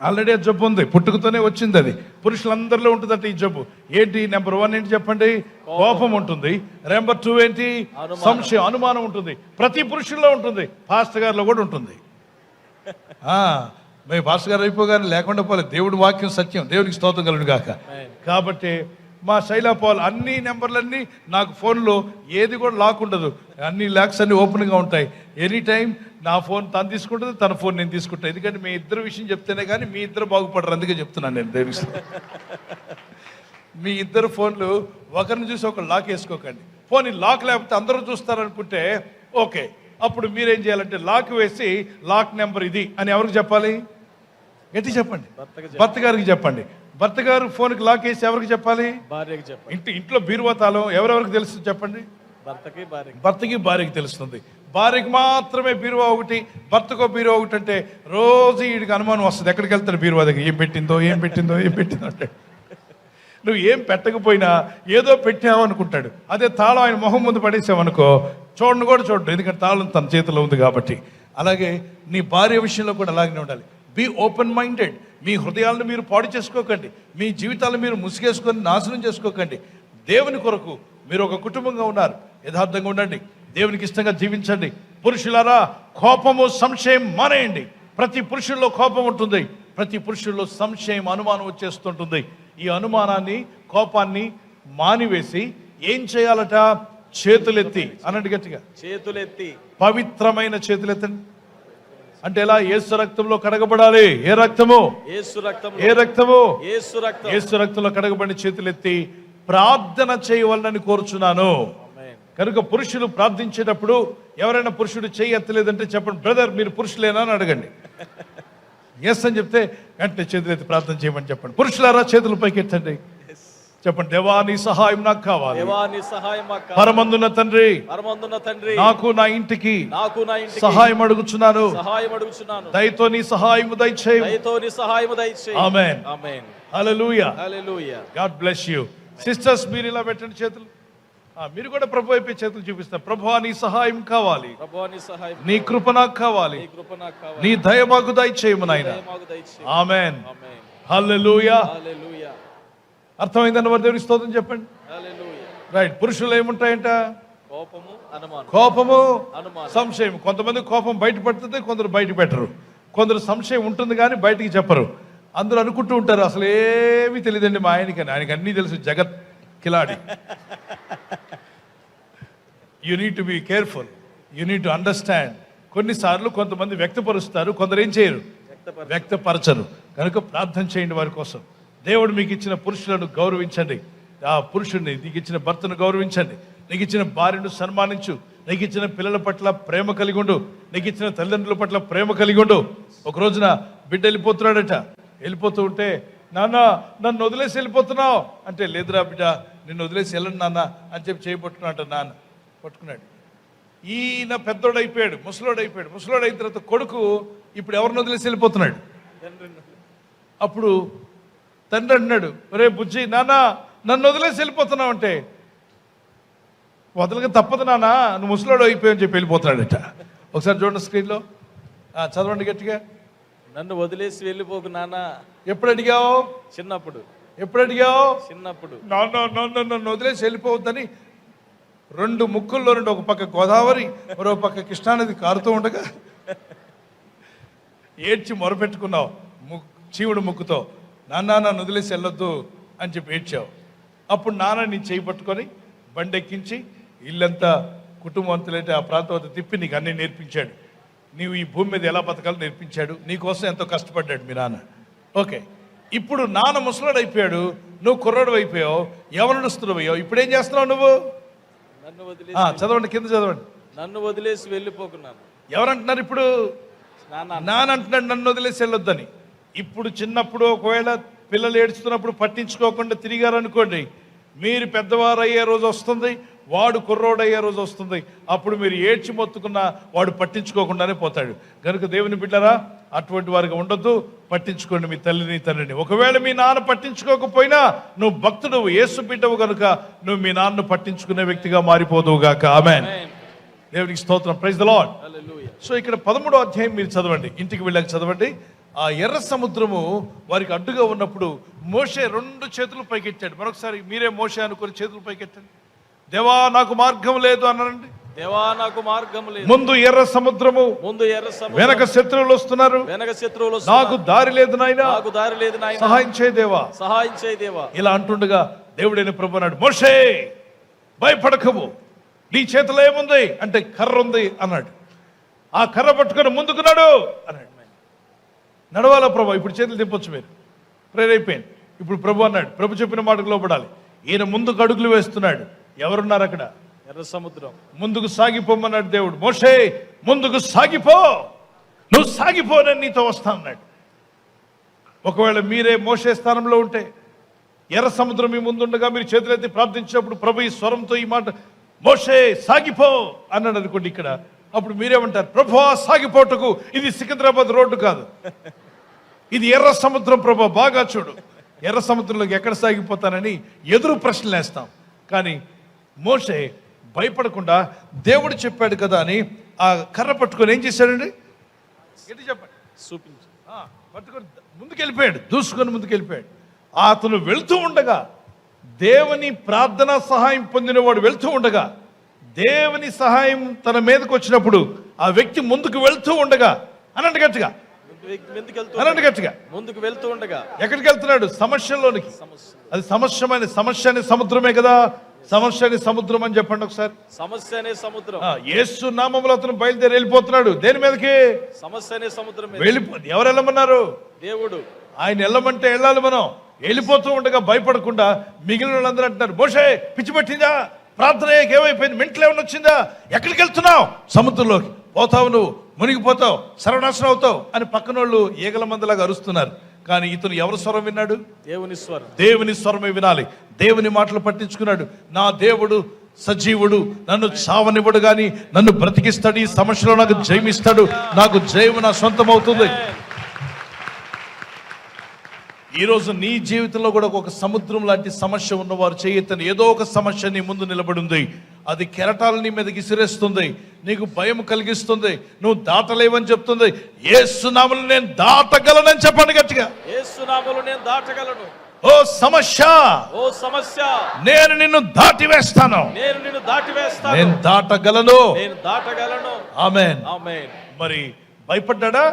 A: ఆల్రెడీ ఆ జబ్బు ఉంది, పుట్టుకతోనే వచ్చింది. అది పురుషులందరిలో ఉంటుందంట ఈ జబ్బు. ఏంటి? నెంబర్ 1 ఏంటి చెప్పండి? కోపం ఉంటుంది. నెంబర్ 2 ఏంటి? సంశయం, అనుమానం ఉంటుంది. ప్రతి పురుషుల్లో ఉంటుంది, పాస్టర్ గారిలో కూడా ఉంటుంది. మేము పాస్టర్ గారు అయిపోగానే లేకుండా పోలేదు. దేవుడి వాక్యం సత్యం, దేవుడికి స్తోత్రం కలుగును గాక. కాబట్టి మా శైలా పాల్ అన్ని నెంబర్లన్నీ నాకు ఫోన్లో ఏది కూడా లాక్ ఉండదు, అన్ని లాక్స్ అన్ని ఓపెన్గా ఉంటాయి. ఎనీ టైం నా ఫోన్ తను తీసుకుంటుంది, తన ఫోన్ నేను తీసుకుంటాను. ఎందుకంటే మీ ఇద్దరు విషయం చెప్తేనే కానీ మీ ఇద్దరు బాగుపడరు, అందుకే చెప్తున్నాను నేను. దేవుడికి మీ ఇద్దరు ఫోన్లు ఒకరిని చూసి ఒకరు లాక్ వేసుకోకండి. ఫోన్ లాక్ లేకపోతే అందరూ చూస్తారనుకుంటే ఓకే, అప్పుడు మీరేం చేయాలంటే లాక్ వేసి లాక్ నెంబర్ ఇది అని ఎవరికి చెప్పాలి? గట్టి చెప్పండి. భర్త గారికి చెప్పండి. భర్త గారు ఫోన్కి లాక్ వేసి ఎవరికి చెప్పాలి?
B: భార్యకి చెప్పండి.
A: ఇంట్లో బీరువా తాళం ఎవరెవరికి తెలుస్తుంది చెప్పండి? భర్తకి భార్యకి తెలుస్తుంది. భార్యకి మాత్రమే బీరువా ఒకటి, భర్తకో బీరువా ఒకటి అంటే రోజు వీడికి అనుమానం వస్తుంది. ఎక్కడికి వెళ్తాడు బీరువా దగ్గర, ఏం పెట్టిందో అంటే నువ్వు ఏం పెట్టకపోయినా ఏదో పెట్టావు అనుకుంటాడు. అదే తాళం ఆయన మొహం ముందు పడేసావనుకో చూడను కూడా చూడడు, ఎందుకంటే తాళం తన చేతిలో ఉంది కాబట్టి. అలాగే నీ భార్య విషయంలో కూడా అలాగనే ఉండాలి. Be open minded. మీ హృదయాలను మీరు పాడు చేసుకోకండి, మీ జీవితాలను మీరు ముసుగేసుకొని నాశనం చేసుకోకండి. దేవుని కొరకు మీరు ఒక కుటుంబంగా ఉన్నారు, యథార్థంగా ఉండండి, దేవునికి ఇష్టంగా జీవించండి. పురుషులారా, కోపము సంశయం మానేయండి. ప్రతి పురుషుల్లో కోపం ఉంటుంది, ప్రతి పురుషుల్లో సంశయం అనుమానం వచ్చేస్తుంటుంది. ఈ అనుమానాన్ని కోపాన్ని మానివేసి ఏం చేయాలట? చేతులెత్తి అనండి గట్టిగా,
B: చేతులెత్తి
A: పవిత్రమైన చేతులెత్తండి. అంటే ఎలా? యేసు రక్తంలో కడగబడాలి. ఏ రక్తము?
B: యేసు రక్తం.
A: ఏ రక్తము?
B: యేసు రక్తం.
A: యేసు రక్తంలో కడగబడిన చేతులెత్తి ప్రార్థన చేయవలనని కోరుచున్నాను. కనుక పురుషులు ప్రార్థించేటప్పుడు ఎవరైనా పురుషుడు చేయి ఎత్తలేదంటే చెప్పండి, బ్రదర్ మీరు పురుషులేనా అని అడగండి. ఎస్ అని చెప్తే వెంటనే చేతులెత్తి ప్రార్థన చేయమని చెప్పండి. పురుషులారా చేతుల పైకి ఎత్తండి, చెప్పండి, దేవా నీ సహాయం నాకు కావాలి. పరమందున్న తండ్రి, నాకు నా ఇంటికి సహాయం అడుగుచున్నాను. దయతో నీ సహాయము దయచేయి. ఆమేన్. హల్లెలూయా. God bless you. సిస్టర్స్ మీరు ఇలా పెట్టండి చేతులు. మీరు కూడా ప్రభు వైపు చేతులు చూపిస్తారు. ప్రభువా నీ సహాయం కావాలి, నీ కృప నాకు కావాలి, నీ దయ మాకు దయచేయము నాయనా. ఆమేన్. హల్లెలూయా. అర్థమైందని వారి దేవుని స్తోత్రం చెప్పండి. రైట్. పురుషులు ఏముంటాయంట? కోపము, సంశయం. కొంతమంది కోపం బయట పడుతుంది, కొందరు బయట పెట్టరు. కొందరు సంశయం ఉంటుంది కానీ బయటికి చెప్పరు. అందరూ అనుకుంటూ ఉంటారు అసలు ఏమీ తెలియదండి మా ఆయనకి అన్నీ తెలుసు, జగత్ కిలాడి. You need to be careful, you need to understand. కొన్నిసార్లు కొంతమంది వ్యక్తపరుస్తారు, కొందరు ఏం చేయరు, వ్యక్తపరచరు. కనుక ప్రార్థన చేయండి వారి కోసం. దేవుడు మీకు ఇచ్చిన పురుషులను గౌరవించండి. ఆ పురుషుడిని, నీకు ఇచ్చిన భర్తను గౌరవించండి. నీకు ఇచ్చిన భార్యను సన్మానించు. నీకు ఇచ్చిన పిల్లల పట్ల ప్రేమ కలిగి ఉండు. నీకు ఇచ్చిన తల్లిదండ్రుల పట్ల ప్రేమ కలిగి ఉండు. ఒక రోజున బిడ్డ వెళ్ళిపోతున్నాడట. వెళ్ళిపోతూ ఉంటే, నాన్న నన్ను వదిలేసి వెళ్ళిపోతున్నావు అంటే, లేదురా బిడ్డ నిన్ను వదిలేసి వెళ్ళండి నాన్న అని చెప్పి చేయబట్టుకున్నాడు. నాన్న పట్టుకున్నాడు. ఈయన పెద్దోడు అయిపోయాడు, ముసలోడు అయిపోయాడు. ముసలోడు అయిన తర్వాత కొడుకు ఇప్పుడు ఎవరిని వదిలేసి వెళ్ళిపోతున్నాడు. అప్పుడు తండ్రి అంటున్నాడు, ఒరే బుజ్జి, నాన్న నన్ను వదిలేసి వెళ్ళిపోతున్నావు అంటే, వదలగా తప్పదు నాన్న, నువ్వు ముసలోడు అయిపోయావు చెప్పి వెళ్ళిపోతున్నాడట. ఒకసారి చూడండి స్క్రీన్లో, చదవండి గట్టిగా.
B: నన్ను వదిలేసి వెళ్ళిపోకు నాన్న.
A: ఎప్పుడు అడిగావు?
B: చిన్నప్పుడు.
A: ఎప్పుడు అడిగావు?
B: చిన్నప్పుడు.
A: నన్ను వదిలేసి వెళ్ళిపోవద్దని రెండు ముక్కుల్లో రెండు, ఒక పక్క గోదావరి, మరో పక్క కృష్ణానది కారుతూ ఉండగా ఏడ్చి మొరపెట్టుకున్నావు చీవుడు ముక్కుతో, నాన్న నన్ను వదిలేసి వెళ్ళొద్దు అని చెప్పి ఏడ్చావు. అప్పుడు నాన్న నీ చేయి పట్టుకొని బండెక్కించి ఇల్లంతా కుటుంబం అంతలేంటి ఆ ప్రాంతం అంతా తిప్పి నీకు అన్నీ నేర్పించాడు. నీవు ఈ భూమి మీద ఎలా బతకాలో నేర్పించాడు. నీకోసం ఎంతో కష్టపడ్డాడు మీ నాన్న. ఓకే, ఇప్పుడు నాన్న ముసలాడు అయిపోయాడు, నువ్వు కుర్రాడు అయిపోయావు, ఎవరుస్తున్నావు అయ్యావు. ఇప్పుడు ఏం చేస్తున్నావు నువ్వు? చదవండి, కింద చదవండి.
B: నన్ను వదిలేసి వెళ్ళిపోకున్నాను.
A: ఎవరంటున్నారు ఇప్పుడు? నాన్న అంటున్నాడు నన్ను వదిలేసి వెళ్ళొద్దని. ఇప్పుడు చిన్నప్పుడు ఒకవేళ పిల్లలు ఏడుస్తున్నప్పుడు పట్టించుకోకుండా తిరిగారనుకోండి, మీరు పెద్దవారు అయ్యే రోజు వస్తుంది, వాడు కుర్రోడు అయ్యే రోజు వస్తుంది. అప్పుడు మీరు ఏడ్చి మొత్తుకున్నా వాడు పట్టించుకోకుండానే పోతాడు. కనుక దేవుని బిడ్డరా, అటువంటి వారికి ఉండొద్దు. పట్టించుకోండి మీ తల్లిని తండ్రిని. ఒకవేళ మీ నాన్న పట్టించుకోకపోయినా నువ్వు భక్తుడు, యేసు బిడ్డవు కనుక నువ్వు మీ నాన్నను పట్టించుకునే వ్యక్తిగా మారిపోదువు గాక. ఆమేన్. దేవునికి స్తోత్రం. Praise the lord. సో ఇక్కడ 13వ అధ్యాయం మీరు చదవండి, ఇంటికి వెళ్ళాక చదవండి. ఆ ఎర్ర సముద్రము వారికి అడ్డుగా ఉన్నప్పుడు మోషే 2 చేతులు పైకెత్తాడు. మరొకసారి మీరే మోషే అనుకుని చేతులు పైకెత్తండి. దేవా నాకు మార్గం లేదు అన్నారండి.
B: దేవా నాకు మార్గం లేదు.
A: ముందు ఎర్ర సముద్రము, వెనక శత్రువులు వస్తున్నారు, నాకు దారి లేదు నాయనా,
B: నాకు దారి లేదు నాయనా,
A: సహాయం చేయి దేవా,
B: సహాయం చేయి దేవా.
A: ఇలా అంటుండగా దేవుడైన ప్రభువు అన్నాడు, మోషే భయపడకవు, నీ చేతిలో ఏముంది అంటే కర్ర ఉంది అన్నాడు. ఆ కర్ర పట్టుకొని ముందుకున్నాడు అన్నాడు. నడవాలా ప్రభు, ఇప్పుడు చేతులు దింపొచ్చు మీరు, ప్రేర్ అయిపోయింది. ఇప్పుడు ప్రభు అన్నాడు, ప్రభు చెప్పిన మాటకు లోబడాలి. ఈయన ముందుకు అడుగులు వేస్తున్నాడు. ఎవరున్నారు అక్కడ?
B: ఎర్ర సముద్రం.
A: ముందుకు సాగిపోమన్నాడు దేవుడు. మోషే ముందుకు సాగిపో, నువ్వు సాగిపో, నేను నీతో వస్తా అన్నాడు. ఒకవేళ మీరే మోషే స్థానంలో ఉంటే, ఎర్ర సముద్రం మీ ముందుండగా మీరు చేతులెత్తి ప్రార్థించినప్పుడు ప్రభు ఈ స్వరంతో ఈ మాట మోషే సాగిపో అన్నాడు అనుకోండి ఇక్కడ, అప్పుడు మీరేమంటారు? ప్రభువా సాగిపోటకు ఇది సికింద్రాబాద్ రోడ్డు కాదు, ఇది ఎర్ర సముద్రం ప్రభు, బాగా చూడు. ఎర్ర సముద్రంలోకి ఎక్కడ సాగిపోతానని ఎదురు ప్రశ్నలు వేస్తాం. కానీ మోషే భయపడకుండా దేవుడు చెప్పాడు కదా అని ఆ కర్ర పట్టుకొని ఏం చేశాడండి? ఏంటి చెప్పండి?
B: చూపించు.
A: పట్టుకొని ముందుకెళ్ళిపోయాడు, దూసుకొని ముందుకెళ్ళిపోయాడు. అతను వెళ్తూ ఉండగా, దేవుని ప్రార్థన సహాయం పొందినవాడు వెళ్తూ ఉండగా, దేవుని సహాయం తన మీదకి వచ్చినప్పుడు ఆ వ్యక్తి ముందుకు వెళ్తూ ఉండగా, అనండి గట్టిగా, అనండి గట్టిగా,
B: ముందుకు వెళ్తూ ఉండగా
A: ఎక్కడికి వెళ్తున్నాడు? సమస్యలోనికి. అది సమస్య అనే సముద్రమే కదా. సమస్య అనే సముద్రం అని చెప్పండి ఒకసారి.
B: సమస్య అనే సముద్రం.
A: యేసు నామములో అతను బయలుదేరి వెళ్ళిపోతున్నాడు. దేని మీదకి?
B: సమస్య అనే సముద్రం.
A: ఎవరు వెళ్ళమన్నారు?
B: దేవుడు.
A: ఆయన వెళ్ళమంటే వెళ్ళాలి మనం. వెళ్ళిపోతూ ఉండగా భయపడకుండా మిగిలిన వాళ్ళందరూ అంటున్నారు, మోషే పిచ్చి పట్టిందా, ప్రార్థన ఏమైపోయింది, మెంట్లో ఏమైనా వచ్చిందా, ఎక్కడికి వెళ్తున్నావు? సముద్రంలోకి పోతావు, నువ్వు మునిగిపోతావు, సర్వనాశనం అవుతావు అని పక్కన వాళ్ళు ఈగల మందలాగా అరుస్తున్నారు. కానీ ఇతను ఎవరి స్వరం విన్నాడు?
B: దేవుని స్వరం.
A: దేవుని స్వరమే వినాలి. దేవుని మాటలు పట్టించుకున్నాడు. నా దేవుడు సజీవుడు, నన్ను చావనివ్వడు కానీ నన్ను బ్రతికిస్తాడు. ఈ సమస్యలో నాకు జయమిస్తాడు, నాకు జయము నా సొంతం అవుతుంది. ఈరోజు నీ జీవితంలో కూడా ఒక సముద్రం లాంటి సమస్య ఉన్నవారు చేయొద్దని, ఏదో ఒక సమస్య నీ ముందు నిలబడి ఉంది. అది కెరటాలు నీ మీదకి విసిరేస్తుంది, నీకు భయం కలిగిస్తుంది, నువ్వు దాటలేవని చెప్తుంది. యేసు నామములో నేను దాటగలనని చెప్పండి గట్టిగా.
B: యేసు నామములో నేను దాటగలను.
A: ఓ సమస్య,
B: ఓ సమస్య,
A: నేను నిన్ను దాటివేస్తాను,
B: నేను నిన్ను దాటివేస్తాను,
A: నేను దాటగలను,
B: నేను దాటగలను.
A: ఆమేన్.
B: ఆమేన్.
A: మరి భయపడ్డాడా?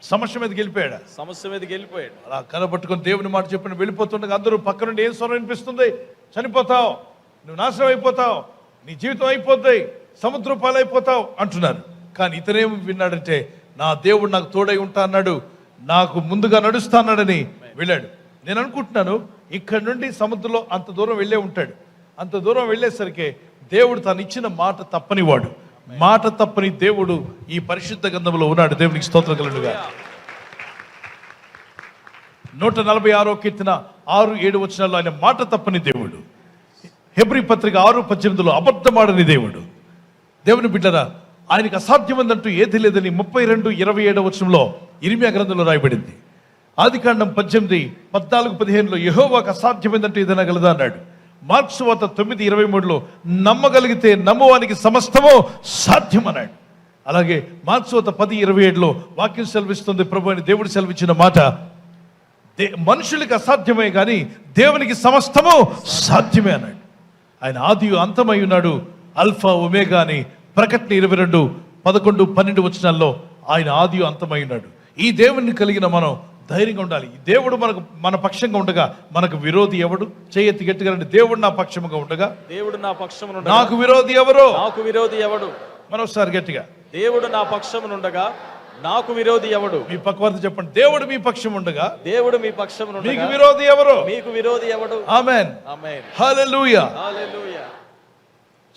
A: సమస్య మీదకి వెళ్ళిపోయాడా?
B: సమస్య మీదకి వెళ్ళిపోయాడు.
A: అలా కనబట్టుకొని దేవుని మాట చెప్పిన వెళ్ళిపోతుండగా అందరూ పక్క నుండి ఏం స్వరం వినిపిస్తుంది? చనిపోతావు, నువ్వు నాశనం అయిపోతావు, నీ జీవితం అయిపోతాయి, సముద్ర పాలైపోతావు అంటున్నారు. కానీ ఇతనేం విన్నాడంటే, నా దేవుడు నాకు తోడై ఉంటా అన్నాడు, నాకు ముందుగా నడుస్తా అన్నాడని వెళ్ళాడు. నేను అనుకుంటున్నాను ఇక్కడ నుండి సముద్రంలో అంత దూరం వెళ్ళే ఉంటాడు. అంత దూరం వెళ్ళేసరికి దేవుడు తను ఇచ్చిన మాట తప్పనివాడు, మాట తప్పని దేవుడు ఈ పరిశుద్ధ గ్రంథంలో ఉన్నాడు. దేవునికి స్తోత్రం కలుగునుగా. 146వ కీర్తన 6-7 వచనాల్లో ఆయన మాట తప్పని దేవుడు. హెబ్రీ పత్రిక 6:18 అబద్ధమాడని దేవుడు. దేవుని బిడ్డరా, ఆయనకు అసాధ్యమందంటూ ఏది లేదని 32:27 వచనంలో ఇర్మియా గ్రంథంలో రాయబడింది. ఆదికాండం 18:14-15 యెహోవాకు అసాధ్యమైందంటూ ఏదైనా గలదా అన్నాడు. మార్క్స్ వార్త 9:23 నమ్మగలిగితే నమ్మువానికి సమస్తమో సాధ్యం అన్నాడు. అలాగే మార్క్స్ వార్త 10:27 వాక్యం సెలవిస్తుంది, ప్రభు అని దేవుడు సెలవిచ్చిన మాట, మనుషులకి అసాధ్యమే కానీ దేవునికి సమస్తమో సాధ్యమే అన్నాడు. ఆయన ఆది అంతమై ఉన్నాడు, అల్ఫా ఒమేగా అని ప్రకటన 22:11-12 వచనాల్లో ఆయన ఆది అంతమై ఉన్నాడు. ఈ దేవుణ్ణి కలిగిన మనం ధైర్యంగా ఉండాలి. దేవుడు మన పక్షంగా ఉండగా మనకు విరోధి ఎవడు? చేయెత్తి గట్టిగా, దేవుడు నా పక్షముగా ఉండగా
B: దేవుడు నా పక్షమున
A: నాకు విరోధి ఎవరు?
B: నాకు విరోధి ఎవడు?
A: మరోసారి గట్టిగా,
B: దేవుడు నా పక్షమునుండగా నాకు విరోధి ఎవడు?
A: మీ పక్కవారితో చెప్పండి, దేవుడు మీ పక్షం ఉండగా
B: దేవుడు మీ పక్షమునుండగా
A: మీకు విరోధి ఎవరు?
B: మీకు విరోధి ఎవడు?
A: ఆమేన్.
B: ఆమేన్.
A: హల్లెలూయా.
B: హల్లెలూయా.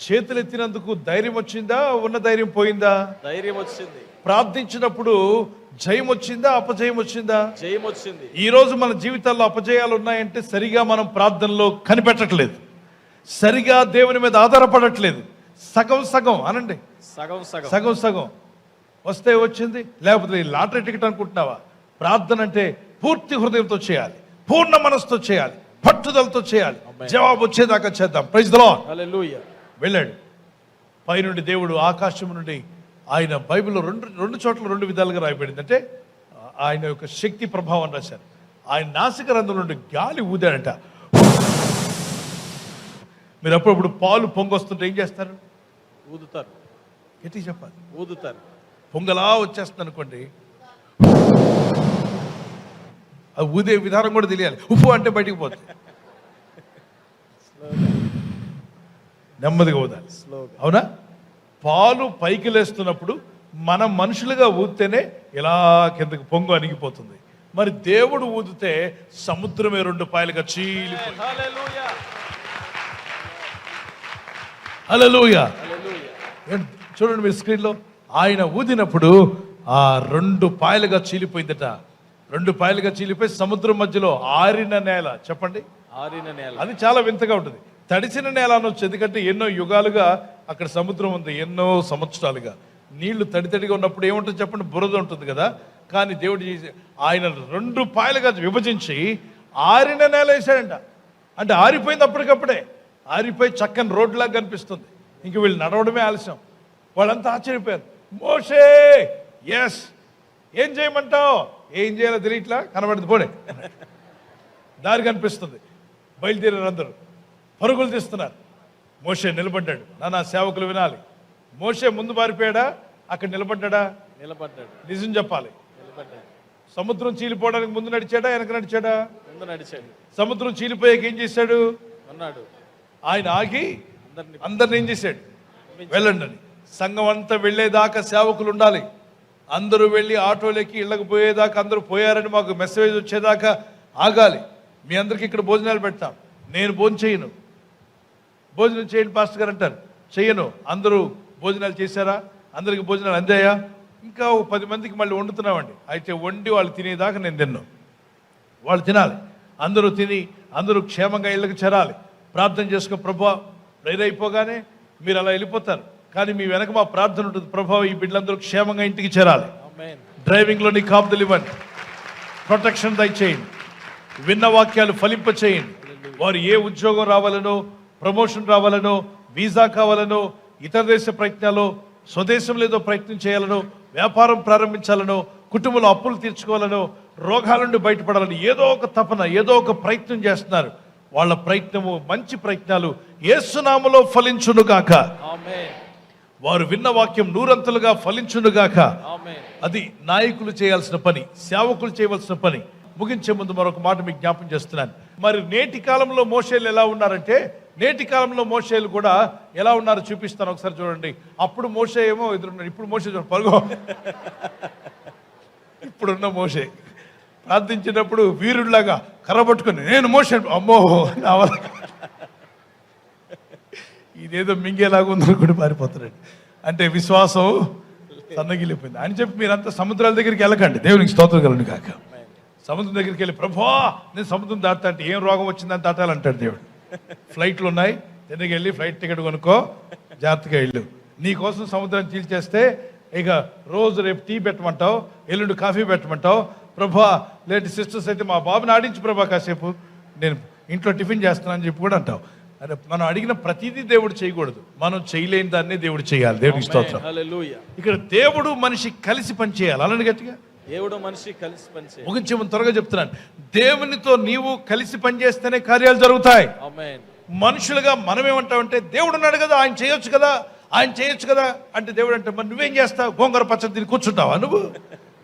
A: చేతులెత్తినందుకు ధైర్యం వచ్చిందా? ఉన్న ధైర్యం పోయిందా?
B: ధైర్యం వచ్చింది.
A: ప్రార్థించినప్పుడు జయం వచ్చిందా? అపజయం వచ్చిందా?
B: జయం వచ్చింది.
A: ఈ రోజు మన జీవితాల్లో అపజయాలు ఉన్నాయంటే సరిగా మనం ప్రార్థనలో కనిపెట్టట్లేదు, సరిగా దేవుని మీద ఆధారపడట్లేదు. సగం సగం అనండి,
B: సగం సగం
A: సగం సగం వస్తే వచ్చింది, లేకపోతే లాటరీ టికెట్ అనుకుంటున్నావా? ప్రార్థన అంటే పూర్తి హృదయంతో చేయాలి, పూర్ణ మనసుతో చేయాలి, పట్టుదలతో చేయాలి. జవాబు వచ్చేదాకా చేద్దాం. Praise the lord.
B: హల్లెలూయా.
A: వెళ్ళాడు పైనుండి దేవుడు, ఆకాశం నుండి ఆయన. బైబిల్లో రెండు చోట్ల 2 విధాలుగా రాయబడింది. అంటే ఆయన యొక్క శక్తి ప్రభావం రాశారు. ఆయన నాసిక రంధ్రం నుండి గాలి ఊదాడంట. మీరు అప్పుడప్పుడు పాలు పొంగొస్తుంటే ఏం చేస్తారు?
B: ఊదుతారు.
A: ఎట్టి చెప్పాలి,
B: ఊదుతారు.
A: పొంగలా వచ్చేస్తుంది అనుకోండి, అది ఊదే విధానం కూడా తెలియాలి. ఉప్పు అంటే బయటికి పోతుంది, నెమ్మదిగా ఊదాలి. అవునా? పాలు పైకి లేస్తున్నప్పుడు మనం మనుషులుగా ఊదితేనే ఇలా కిందకి పొంగు అణిగిపోతుంది. మరి దేవుడు ఊదితే సముద్రమే 2 పాయలుగా చీలిపోయింది.
B: హల్లెలూయా.
A: హల్లెలూయా. చూడండి మీరు స్క్రీన్లో, ఆయన ఊదినప్పుడు ఆ 2 పాయలుగా చీలిపోయిందట. 2 పాయలుగా చీలిపోయి సముద్రం మధ్యలో ఆరిన నేల. చెప్పండి,
B: ఆరిన నేల.
A: అది చాలా వింతగా ఉంటుంది. తడిసిన నేల అనొచ్చు, ఎందుకంటే ఎన్నో యుగాలుగా అక్కడ సముద్రం ఉంది, ఎన్నో సంవత్సరాలుగా. నీళ్లు తడితడిగా ఉన్నప్పుడు ఏముంటుంది చెప్పండి, బురద ఉంటుంది కదా. కానీ దేవుడు ఆయన 2 పాయలుగా విభజించి ఆరిన నేల వేసాడంట. అంటే ఆరిపోయింది, అప్పటికప్పుడే ఆరిపోయి చక్కని రోడ్లాగా కనిపిస్తుంది. ఇంక వీళ్ళు నడవడమే ఆలస్యం. వాళ్ళంతా ఆశ్చర్యపోయారు. మోషే, ఎస్, ఏం చేయమంటావు? ఏం చేయాలో తెలియట్లా, కనబడింది పోడే, దారి కనిపిస్తుంది. బయలుదేరారు, అందరూ పరుగులు తీస్తున్నారు. మోషే నిలబడ్డాడు. నానా సేవకులు వినాలి, మోషే ముందు పారిపోయాడా, అక్కడ నిలబడ్డా?
B: నిలబడ్డాడు.
A: నిజం చెప్పాలి.
B: నిలబడ్డాడు.
A: సముద్రం చీలిపోవడానికి ముందు నడిచాడా, వెనక నడిచాడా?
B: ముందు నడిచాడు.
A: సముద్రం చీలిపోయాక ఏం చేశాడు?
B: అన్నాడు.
A: ఆయన ఆగి అందరిని ఏం చేశాడు? వెళ్ళండి అని. సంఘం అంతా వెళ్ళేదాకా సేవకులు ఉండాలి. అందరూ వెళ్ళి ఆటోలకి ఇళ్ళకి పోయేదాకా, అందరూ పోయారని మాకు మెసేజ్ వచ్చేదాకా ఆగాలి. మీ అందరికి ఇక్కడ భోజనాలు పెడతాం, నేను భోజనం చేయను. భోజనం చేయండి పాస్టర్ గారు అంటారు, చెయ్యను. అందరూ భోజనాలు చేశారా? అందరికి భోజనాలు అందాయా? ఇంకా 10 మందికి మళ్ళీ వండుతున్నామండి. అయితే వండి వాళ్ళు తినేదాకా నేను తిన్నాను. వాళ్ళు తినాలి, అందరూ తిని అందరూ క్షేమంగా ఇళ్ళకి చేరాలి. ప్రార్థన చేసుకో ప్రభా, ప్రేర్ అయిపోగానే మీరు అలా వెళ్ళిపోతారు, కానీ మీ వెనక మా ప్రార్థన ఉంటుంది. ప్రభా, ఈ బిడ్డలందరూ క్షేమంగా ఇంటికి చేరాలి. డ్రైవింగ్లో నీ కాపుదలు ఇవ్వండి, ప్రొటెక్షన్ దయచేయండి, విన్న వాక్యాలు ఫలింప చేయండి. వారు ఏ ఉద్యోగం రావాలనో, ప్రమోషన్ రావాలనో, వీసా కావాలనో, ఇతర దేశ ప్రయత్నాలు, స్వదేశంలో ఏదో ప్రయత్నం చేయాలనో, వ్యాపారం ప్రారంభించాలనో, కుటుంబంలో అప్పులు తీర్చుకోవాలనో, రోగాల నుండి బయటపడాలని ఏదో ఒక తపన, ఏదో ఒక ప్రయత్నం చేస్తున్నారు. వాళ్ళ ప్రయత్నము మంచి ప్రయత్నాలు యేసునామములో ఫలించునుగాక. వారు విన్న వాక్యం 100 ఫలించునుగాక. అది నాయకులు చేయాల్సిన పని, సేవకులు చేయవలసిన పని. ముగించే ముందు మరొక మాట మీకు జ్ఞాపం చేస్తున్నాను. మరి నేటి కాలంలో మోషేలు ఎలా ఉన్నారంటే, నేటి కాలంలో మోషేలు కూడా ఎలా ఉన్నారో చూపిస్తాను, ఒకసారి చూడండి. అప్పుడు మోషే ఏమో ఎదురున్నాడు, ఇప్పుడు మోషే పరుగో. ఇప్పుడున్న మోషే ప్రార్థించినప్పుడు వీరుడిలాగా కర్ర పట్టుకొని నేను మోషే, అమ్మో నా వల్ల ఇదేదో మింగేలాగా ఉందనుకుంటే పారిపోతున్నాడు. అంటే విశ్వాసం సన్నగిలిపోయింది అని చెప్పి మీరంతా సముద్రాల దగ్గరికి వెళ్ళకండి. దేవునికి స్తోత్రం కలను కాక. సముద్రం దగ్గరికి వెళ్ళి ప్రభా నేను సముద్రం దాటుతా అంటే ఏం రోగం వచ్చిందని దాటాలంటాడు దేవుడు. ఫ్లైట్లు ఉన్నాయి, తిరిగి వెళ్ళి ఫ్లైట్ టికెట్ కొనుక్కో, జాగ్రత్తగా వెళ్ళు. నీకోసం సముద్రం చీల్చేస్తే ఇక రోజు రేపు టీ పెట్టమంటావు, ఎల్లుండి కాఫీ పెట్టమంటావు. ప్రభా లేటి సిస్టర్స్ అయితే మా బాబుని ఆడించు ప్రభా కాసేపు, నేను ఇంట్లో టిఫిన్ చేస్తున్నానని చెప్పి కూడా అంటావు. అరే, మనం అడిగిన ప్రతిదీ దేవుడు చేయకూడదు, మనం చేయలేని దాన్ని దేవుడు చేయాలి. దేవుడికి స్తోత్రం. ఇక్కడ దేవుడు మనిషి కలిసి పనిచేయాలి. అలానే గట్టిగా
B: దేవుడు మనిషి కలిసి పనిచేయాలి.
A: ముగించే త్వరగా చెప్తున్నాను, దేవునితో నీవు కలిసి పనిచేస్తేనే కార్యాలు జరుగుతాయి. మనుషులుగా మనం ఏమంటామంటే దేవుడు ఉన్నాడు కదా, ఆయన చేయొచ్చు కదా, ఆయన చేయొచ్చు కదా అంటే దేవుడు అంటే మరి నువ్వేం చేస్తావు? గోంగూర పచ్చడి తిని కూర్చుంటావా?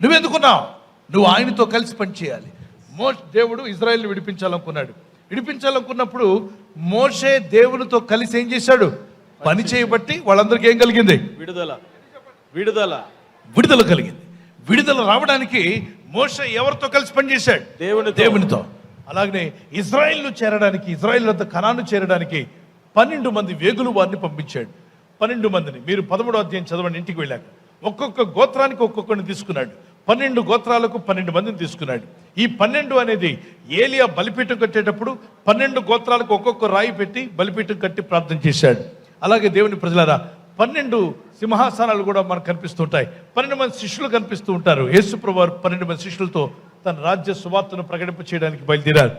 A: నువ్వెందుకున్నావు? నువ్వు ఆయనతో కలిసి పనిచేయాలి. దేవుడు ఇజ్రాయెల్ని విడిపించాలనుకున్నాడు. విడిపించాలనుకున్నప్పుడు మోషే దేవునితో కలిసి ఏం చేశాడు? పని చేయబట్టి వాళ్ళందరికీ ఏం కలిగింది? విడుదల కలిగింది. విడుదల రావడానికి మోషే ఎవరితో కలిసి పనిచేశాడు? దేవునితో. అలాగనే ఇజ్రాయిల్ను చేరడానికి, ఇజ్రాయిల్ వద్ద కనాను చేరడానికి 12 మంది వేగులు వారిని పంపించాడు. 12 మందిని మీరు 13వ అధ్యాయం చదవండి. ఇంటికి వెళ్ళాక ఒక్కొక్క గోత్రానికి ఒక్కొక్కరిని తీసుకున్నాడు. 12 గోత్రాలకు 12 మందిని తీసుకున్నాడు. ఈ 12 అనేది ఏలియా బలిపీఠం కట్టేటప్పుడు 12 గోత్రాలకు ఒక్కొక్క రాయి పెట్టి బలిపీఠం కట్టి ప్రార్థన చేశాడు. అలాగే దేవుని ప్రజలారా 12 సింహాసనాలు కూడా మనకు కనిపిస్తుంటాయి. 12 మంది శిష్యులు కనిపిస్తూ ఉంటారు. యేసు ప్రభువు 12 మంది శిష్యులతో తన రాజ్య సువార్తను ప్రకటింప చేయడానికి బయలుదేరారు.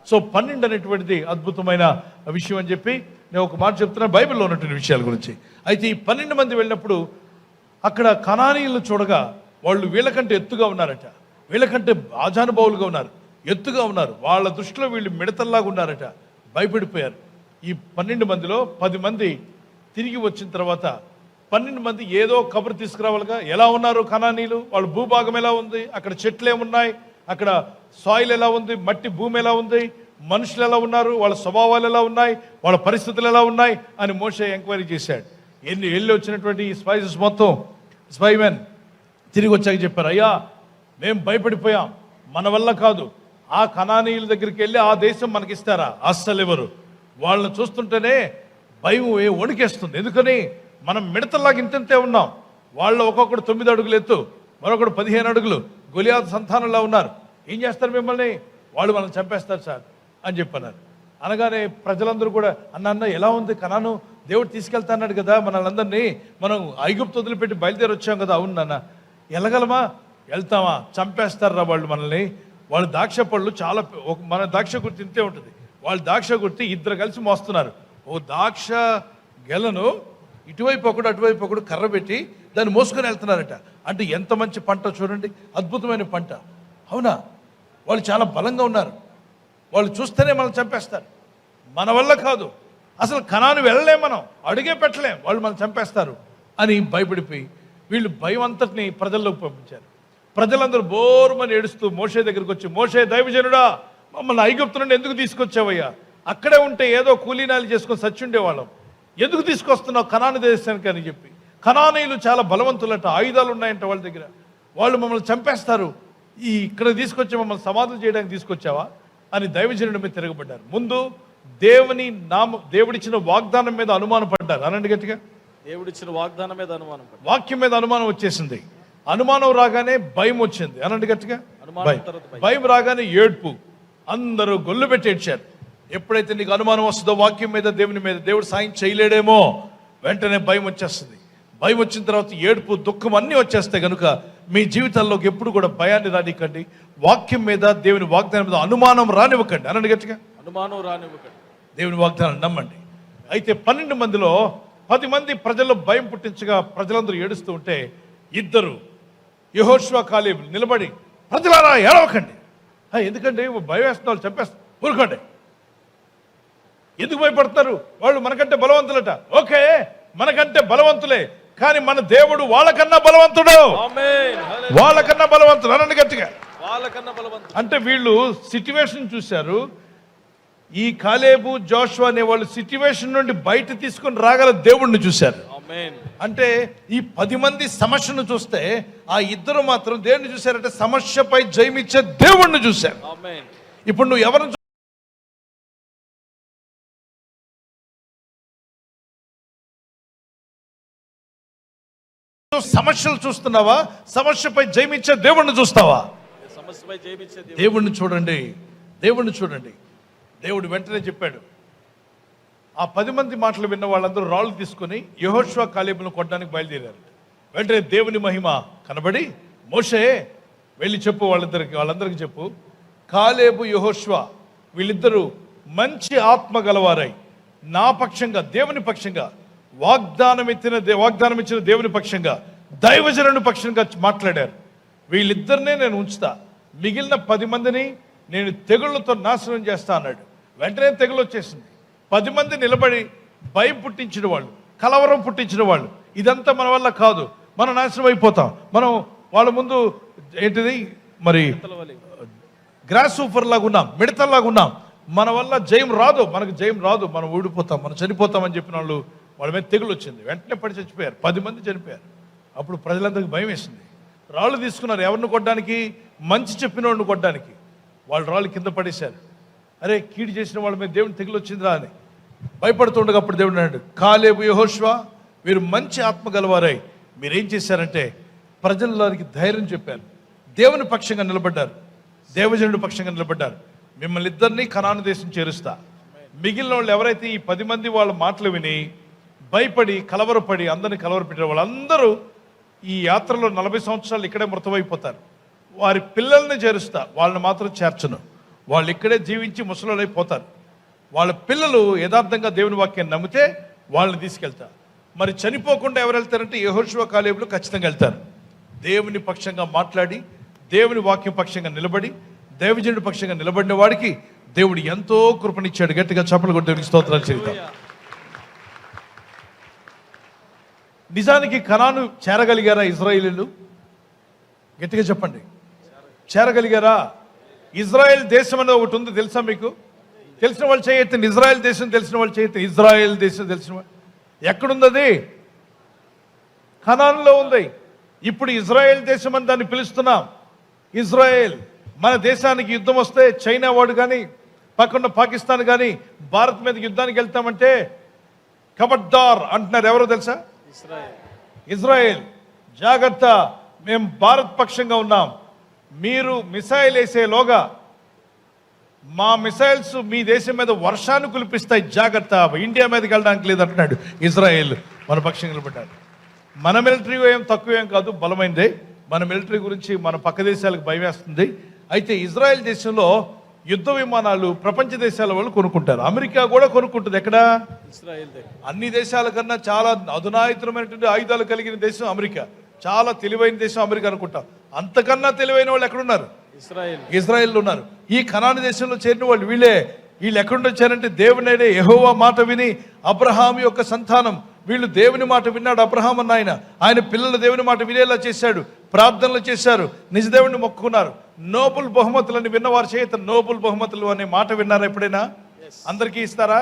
A: సో 12 అనేటువంటిది అద్భుతమైన విషయం అని చెప్పి నేను ఒక మాట చెప్తున్నాను బైబిల్లో ఉన్నటువంటి విషయాల గురించి. అయితే ఈ 12 మంది వెళ్ళినప్పుడు అక్కడ కనానీయులను చూడగా వాళ్ళు వీళ్ళకంటే ఎత్తుగా ఉన్నారట, వీళ్ళకంటే ఆజానుభావులుగా ఉన్నారు, ఎత్తుగా ఉన్నారు. వాళ్ళ దృష్టిలో వీళ్ళు మిడతల్లాగా ఉన్నారట. భయపడిపోయారు. ఈ 12 మందిలో 10 మంది తిరిగి వచ్చిన తర్వాత 12 మంది ఏదో కబురు తీసుకురావాలిగా. ఎలా ఉన్నారు కనానీయులు? వాళ్ళ భూభాగం ఎలా ఉంది, అక్కడ చెట్లు ఏమున్నాయి, అక్కడ సాయిల్ ఎలా ఉంది, మట్టి భూమి ఎలా ఉంది, మనుషులు ఎలా ఉన్నారు, వాళ్ళ స్వభావాలు ఎలా ఉన్నాయి, వాళ్ళ పరిస్థితులు ఎలా ఉన్నాయి అని మోషే ఎంక్వైరీ చేశాడు. వెళ్ళి వచ్చినటువంటి ఈ స్పైసెస్ మొత్తం స్పైమెన్ తిరిగి వచ్చాక చెప్పారు, అయ్యా మేము భయపడిపోయాం, మన వల్ల కాదు. ఆ కనానీయుల దగ్గరికి వెళ్ళి ఆ దేశం మనకిస్తారా? అస్సలు ఎవరు. వాళ్ళని చూస్తుంటేనే భయం వణికేస్తుంది. ఎందుకని మనం మిడతల్లాగా ఇంతంతే ఉన్నాం. వాళ్ళు ఒక్కొక్కడు 9 అడుగులు ఎత్తు, మరొకడు 15 అడుగులు, గొలియాతు సంతానంలా ఉన్నారు. ఏం చేస్తారు మిమ్మల్ని? వాళ్ళు మనల్ని చంపేస్తారు సార్ అని చెప్పన్నారు. అనగానే ప్రజలందరూ కూడా అన్న ఎలా ఉంది కనాను? దేవుడు తీసుకెళ్తాన్నాడు కదా మనల్ని, మనం ఐగుప్తు వదిలిపెట్టి బయలుదేరి వచ్చాం కదా. అవును నాన్న. వెళ్ళగలమా? వెళ్తామా? చంపేస్తారా వాళ్ళు మనల్ని. వాళ్ళు ద్రాక్ష పళ్ళు చాలా, మన ద్రాక్ష గుర్తి ఇంతే ఉంటుంది, వాళ్ళు ద్రాక్ష గుర్తి 2 కలిసి మోస్తున్నారు. ఓ ద్రాక్ష గెలను ఇటువైపు ఒకడు అటువైపు ఒకడు కర్ర పెట్టి దాన్ని మోసుకొని వెళ్తున్నారట. అంటే ఎంత మంచి పంట చూడండి, అద్భుతమైన పంట. అవునా? వాళ్ళు చాలా బలంగా ఉన్నారు. వాళ్ళు చూస్తేనే మనం చంపేస్తారు. మన వల్ల కాదు, అసలు కనాను వెళ్ళలేం, మనం అడుగే పెట్టలేం, వాళ్ళు మనం చంపేస్తారు అని భయపడిపోయి వీళ్ళు భయం అంతటిని ప్రజల్లోకి పంపించారు. ప్రజలందరూ బోరుమని ఏడుస్తూ మోషే దగ్గరికి వచ్చి, మోషే దైవజనుడా, మమ్మల్ని ఐగుప్తు నుండి ఎందుకు తీసుకొచ్చావయ్యా? అక్కడే ఉంటే ఏదో కూలీనాలు చేసుకొని సచ్చుండేవాళ్ళం, ఎందుకు తీసుకొస్తున్నావు కనాను దేశానికి అని చెప్పి. కనానీయులు చాలా బలవంతులట, ఆయుధాలు ఉన్నాయంట వాళ్ళ దగ్గర, వాళ్ళు మమ్మల్ని చంపేస్తారు, ఇక్కడ తీసుకొచ్చి మమ్మల్ని సమాధులు చేయడానికి తీసుకొచ్చావా అని దైవజనుడి మీద తిరగబడ్డారు. ముందు దేవుడిచ్చిన వాగ్దానం మీద అనుమానం పడ్డారు. అనండి గట్టిగా.
B: దేవుడిచ్చిన వాగ్దానం మీద అనుమానం పడ్డారు.
A: వాక్యం మీద అనుమానం వచ్చేసింది. అనుమానం రాగానే భయం వచ్చింది. అనండి గట్టిగా. భయం రాగానే ఏడ్పు. అందరూ గొల్లు పెట్టి ఏడ్చారు. ఎప్పుడైతే నీకు అనుమానం వస్తుందో వాక్యం మీద, దేవుని మీద, దేవుడు సాయం చేయలేడేమో, వెంటనే భయం వచ్చేస్తుంది. భయం వచ్చిన తర్వాత ఏడుపు, దుఃఖం అన్నీ వచ్చేస్తాయి. కనుక మీ జీవితాల్లోకి ఎప్పుడు కూడా భయాన్ని రానివ్వకండి. వాక్యం మీద, దేవుని వాగ్దానం మీద అనుమానం రానివ్వకండి. అనండి గట్టిగా.
B: అనుమానం రానివ్వకండి.
A: దేవుని వాగ్దానం నమ్మండి. అయితే 12 మందిలో 10 మంది ప్రజల్లో భయం పుట్టించగా ప్రజలందరూ ఏడుస్తూ ఉంటే 2 యెహోషువ కాలేబులు నిలబడి, ప్రజలారా ఏడవకండి. ఎందుకంటే భయం వేస్తున్న వాళ్ళు చంపేస్తారు, ఊరుకోండి. ఎందుకు భయపడతారు? వాళ్ళు మనకంటే బలవంతులట. ఓకే, మనకంటే బలవంతులే, కానీ మన దేవుడు వాళ్ళకన్నా బలవంతుడు. వాళ్ళకన్నా బలవంతుడు. అనండి గట్టిగా. అంటే వీళ్ళు సిచ్యువేషన్ చూశారు. ఈ కాలేబు, జోషువ అనే వాళ్ళు సిచ్యువేషన్ నుండి బయట తీసుకొని రాగల దేవుణ్ణి చూశారు. అంటే ఈ 10 మంది సమస్యను చూస్తే ఆ 2 మాత్రం దేవుణ్ణి చూశారంటే సమస్యపై జయమిచ్చే దేవుణ్ణి చూశారు. ఇప్పుడు నువ్వు ఎవరిని సమస్యలు చూస్తున్నావా? సమస్యపై జయమిచ్చే దేవుణ్ణి చూస్తావా? దేవుణ్ణి చూడండి, దేవుణ్ణి చూడండి. దేవుడు వెంటనే చెప్పాడు. ఆ 10 మంది మాటలు విన్న వాళ్ళందరూ రాళ్ళు తీసుకొని యెహోషువ కాలేబును కొట్టడానికి బయలుదేరారు. వెంటనే దేవుని మహిమ కనబడి, మోషే వెళ్ళి చెప్పు వాళ్ళందరికీ చెప్పు, కాలేబు యెహోషువ వీళ్ళిద్దరూ మంచి ఆత్మ గలవారై నా పక్షంగా, దేవుని పక్షంగా, వాగ్దానం ఇచ్చిన దేవుని పక్షంగా, దైవజనుని పక్షంగా మాట్లాడారు. వీళ్ళిద్దరినే నేను ఉంచుతా, మిగిలిన 10 మందిని నేను తెగుళ్లతో నాశనం చేస్తా అన్నాడు. వెంటనే తెగులు వచ్చేసింది. 10 మంది నిలబడి భయం పుట్టించిన వాళ్ళు, కలవరం పుట్టించిన వాళ్ళు, ఇదంతా మన వల్ల కాదు, మనం నాశనం అయిపోతాం, మనం వాళ్ళ ముందు ఏంటిది మరి గ్రాస్ సూపర్ లాగా ఉన్నాం, మిడతల్లాగా ఉన్నాం, మన వల్ల జయం రాదు, మనకు జయం రాదు, మనం ఊడిపోతాం, మనం చనిపోతాం అని చెప్పిన వాళ్ళు, వాళ్ళ మీద తెగులు వచ్చింది. వెంటనే పడి చచ్చిపోయారు. 10 మంది చనిపోయారు. అప్పుడు ప్రజలందరికీ భయం వేసింది. రాళ్ళు తీసుకున్నారు. ఎవరిని కొట్టడానికి? మంచి చెప్పిన వాడిని కొట్టడానికి. వాళ్ళు రాళ్ళు కింద పడేశారు. అరే, కీడు చేసిన వాళ్ళ మీద దేవుని తెగులు వచ్చిందిరా అని భయపడుతుండగా అప్పుడు దేవుడు అన్నాడు, కాలేబు, యెహోషువ మీరు మంచి ఆత్మ గలవారై మీరేం చేశారంటే ప్రజలకి ధైర్యం చెప్పారు, దేవుని పక్షంగా నిలబడ్డారు, దేవజనుడి పక్షంగా నిలబడ్డారు. మిమ్మల్ని ఇద్దరిని కనాను దేశం చేరుస్తా. మిగిలిన వాళ్ళు ఎవరైతే ఈ 10 మంది వాళ్ళ మాటలు విని భయపడి కలవరపడి అందరిని కలవరపెట్టారు, వాళ్ళందరూ ఈ యాత్రలో 40 సంవత్సరాలు ఇక్కడే మృతమైపోతారు. వారి పిల్లల్ని చేరుస్తా, వాళ్ళని మాత్రం చేర్చను. వాళ్ళు ఇక్కడే జీవించి ముసలోళ్ళైపోతారు. వాళ్ళ పిల్లలు యథార్థంగా దేవుని వాక్యాన్ని నమ్మితే వాళ్ళని తీసుకెళ్తా. మరి చనిపోకుండా ఎవరు వెళ్తారంటే యెహోషువ కాలేబులు ఖచ్చితంగా వెళ్తారు. దేవుని పక్షంగా మాట్లాడి, దేవుని వాక్యం పక్షంగా నిలబడి, దైవజనుడి పక్షంగా నిలబడిన వాడికి దేవుడు ఎంతో కృపనిచ్చాడు. గట్టిగా చప్పలు కొట్టి దేవునికి స్తోత్రాలు చెల్లిద్దాం. నిజానికి కనాను చేరగలిగారా ఇజ్రాయేలీలు? గట్టిగా చెప్పండి, చేరగలిగారా? ఇజ్రాయెల్ దేశం అనేది ఒకటి ఉంది, తెలుసా మీకు? తెలిసిన వాళ్ళు చేయొద్దు. ఇజ్రాయెల్ దేశం తెలిసిన వాళ్ళు చేయొద్దు. ఇజ్రాయెల్ దేశం తెలిసిన వాళ్ళు ఎక్కడుంది? అది కనానులో ఉంది. ఇప్పుడు ఇజ్రాయెల్ దేశం అని దాన్ని పిలుస్తున్నాం. ఇజ్రాయెల్ మన దేశానికి యుద్ధం వస్తే చైనా వాడు కానీ పక్కన పాకిస్తాన్ కానీ భారత్ మీద యుద్ధానికి వెళ్తామంటే ఖబర్దార్ అంటున్నారు. ఎవరో తెలుసా? ఇజ్రాయెల్. జాగ్రత్త, మేము భారత్ పక్షంగా ఉన్నాం. మీరు మిసైల్ వేసేలోగా మా మిసైల్స్ మీ దేశం మీద వర్షాన్ని కురిపిస్తాయి, జాగ్రత్త, ఇండియా మీదకి వెళ్ళడానికి లేదంటున్నాడు ఇజ్రాయెల్. మన పక్షంగా నిలబడ్డాడు. మన మిలిటరీ ఏం తక్కువేం కాదు, బలమైందే. మన మిలిటరీ గురించి మన పక్క దేశాలకు భయం వేస్తుంది. అయితే ఇజ్రాయెల్ దేశంలో యుద్ధ విమానాలు ప్రపంచ దేశాల వాళ్ళు కొనుక్కుంటారు. అమెరికా కూడా కొనుక్కుంటుంది. ఎక్కడ? ఇజ్రాయెల్. అన్ని దేశాల కన్నా చాలా అధునాతనమైనటువంటి ఆయుధాలు కలిగిన దేశం అమెరికా. చాలా తెలివైన దేశం అమెరికా అనుకుంటాం. అంతకన్నా తెలివైన వాళ్ళు ఎక్కడున్నారు? ఇజ్రాయెల్ ఉన్నారు. ఈ కనాను దేశంలో చేరిన వాళ్ళు వీళ్ళు ఎక్కడుండి వచ్చారంటే దేవుని యెహోవా మాట విని అబ్రహాం యొక్క సంతానం. వీళ్ళు దేవుని మాట విన్నాడు అబ్రహాం అన్న ఆయన పిల్లలు దేవుని మాట వినేలా చేశాడు, ప్రార్థనలు చేశారు, నిజ దేవుడిని మొక్కుకున్నారు. నోబుల్ బహుమతులని విన్నవారు చేత నోబుల్ బహుమతులు అనే మాట విన్నారా ఎప్పుడైనా? అందరికీ ఇస్తారా?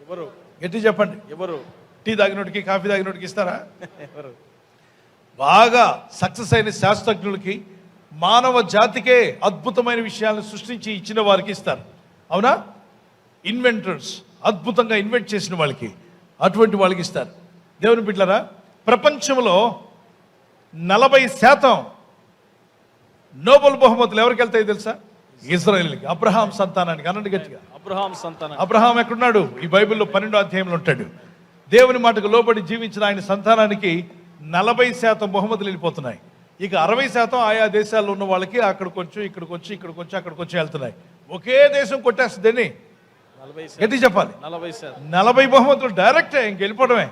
A: ఎవరు? గట్టి చెప్పండి. ఎవరు? టీ తాగినోడికి కాఫీ తాగినోడికి ఇస్తారా? ఎవరు? బాగా సక్సెస్ అయిన శాస్త్రజ్ఞులకి, మానవ జాతికే అద్భుతమైన విషయాలను సృష్టించి ఇచ్చిన వారికి ఇస్తారు. అవునా? ఇన్వెంటర్స్, అద్భుతంగా ఇన్వెంట్ చేసిన వాళ్ళకి, అటువంటి వాళ్ళకి ఇస్తారు. దేవుని బిడ్డలారా, ప్రపంచంలో 40% నోబెల్ బహుమతులు ఎవరికి వెళ్తాయి తెలుసా? ఇజ్రాయెల్కి, అబ్రహాం సంతానానికి. అనండి గట్టిగా, అబ్రహాం సంతానం. అబ్రహాం ఎక్కడున్నాడు? ఈ బైబిల్లో 12వ అధ్యాయంలో ఉంటాడు. దేవుని మాటకు లోబడి జీవించిన ఆయన సంతానానికి 40% బహుమతులు వెళ్ళిపోతున్నాయి. ఇక 60% ఆయా దేశాల్లో ఉన్న వాళ్ళకి అక్కడ కొంచెం, ఇక్కడ కొంచెం, ఇక్కడ కొంచెం, అక్కడ కొంచెం వెళ్తున్నాయి. ఒకే దేశం కొట్టేస్తుందని ఎట్టి చెప్పాలి. 40 బహుమతులు డైరెక్టే ఇంక వెళ్ళిపోవడమే.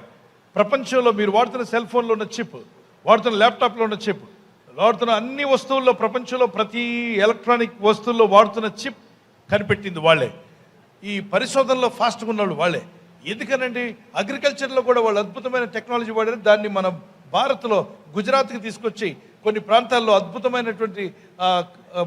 A: ప్రపంచంలో మీరు వాడుతున్న సెల్ ఫోన్లో ఉన్న చిప్, వాడుతున్న ల్యాప్టాప్లో ఉన్న చిప్, వాడుతున్న అన్ని వస్తువుల్లో, ప్రపంచంలో ప్రతి ఎలక్ట్రానిక్ వస్తువుల్లో వాడుతున్న చిప్ కనిపెట్టింది వాళ్ళే. ఈ పరిశోధనలో ఫాస్ట్గా ఉన్నాడు వాళ్ళే. ఎందుకనండి? అగ్రికల్చర్లో కూడా వాళ్ళు అద్భుతమైన టెక్నాలజీ వాడారు. దాన్ని మన భారత్లో గుజరాత్కి తీసుకొచ్చి కొన్ని ప్రాంతాల్లో అద్భుతమైనటువంటి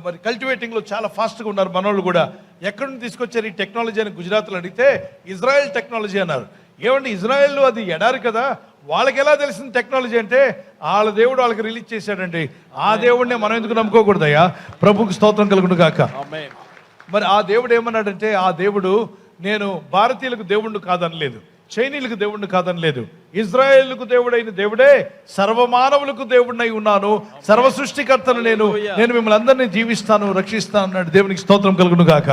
A: మరి కల్టివేటింగ్లో చాలా ఫాస్ట్గా ఉన్నారు మనోళ్ళు కూడా. ఎక్కడి నుంచి తీసుకొచ్చారు ఈ టెక్నాలజీ అని గుజరాత్లో అడిగితే ఇజ్రాయెల్ టెక్నాలజీ అన్నారు. ఏమంటే ఇజ్రాయెల్ అది ఎడారి కదా, వాళ్ళకి ఎలా తెలిసిన టెక్నాలజీ అంటే వాళ్ళ దేవుడు వాళ్ళకి రిలీజ్ చేశాడండి. ఆ దేవుడినే మనం ఎందుకు నమ్ముకోకూడదయ్యా? ప్రభుకి స్తోత్రం కలుగును గాక. మరి ఆ దేవుడు ఏమన్నాడంటే, ఆ దేవుడు నేను భారతీయులకు దేవుణ్ణి కాదనలేదు, చైనీయులకు దేవుణ్ణి కాదనలేదు, ఇజ్రాయేలుకు దేవుడైన దేవుడే సర్వమానవులకు దేవుడినై ఉన్నాను, సర్వ సృష్టికర్తను నేను మిమ్మల్ని అందరినీ జీవిస్తాను, రక్షిస్తాను అన్నాడు. దేవునికి స్తోత్రం కలుగును గాక.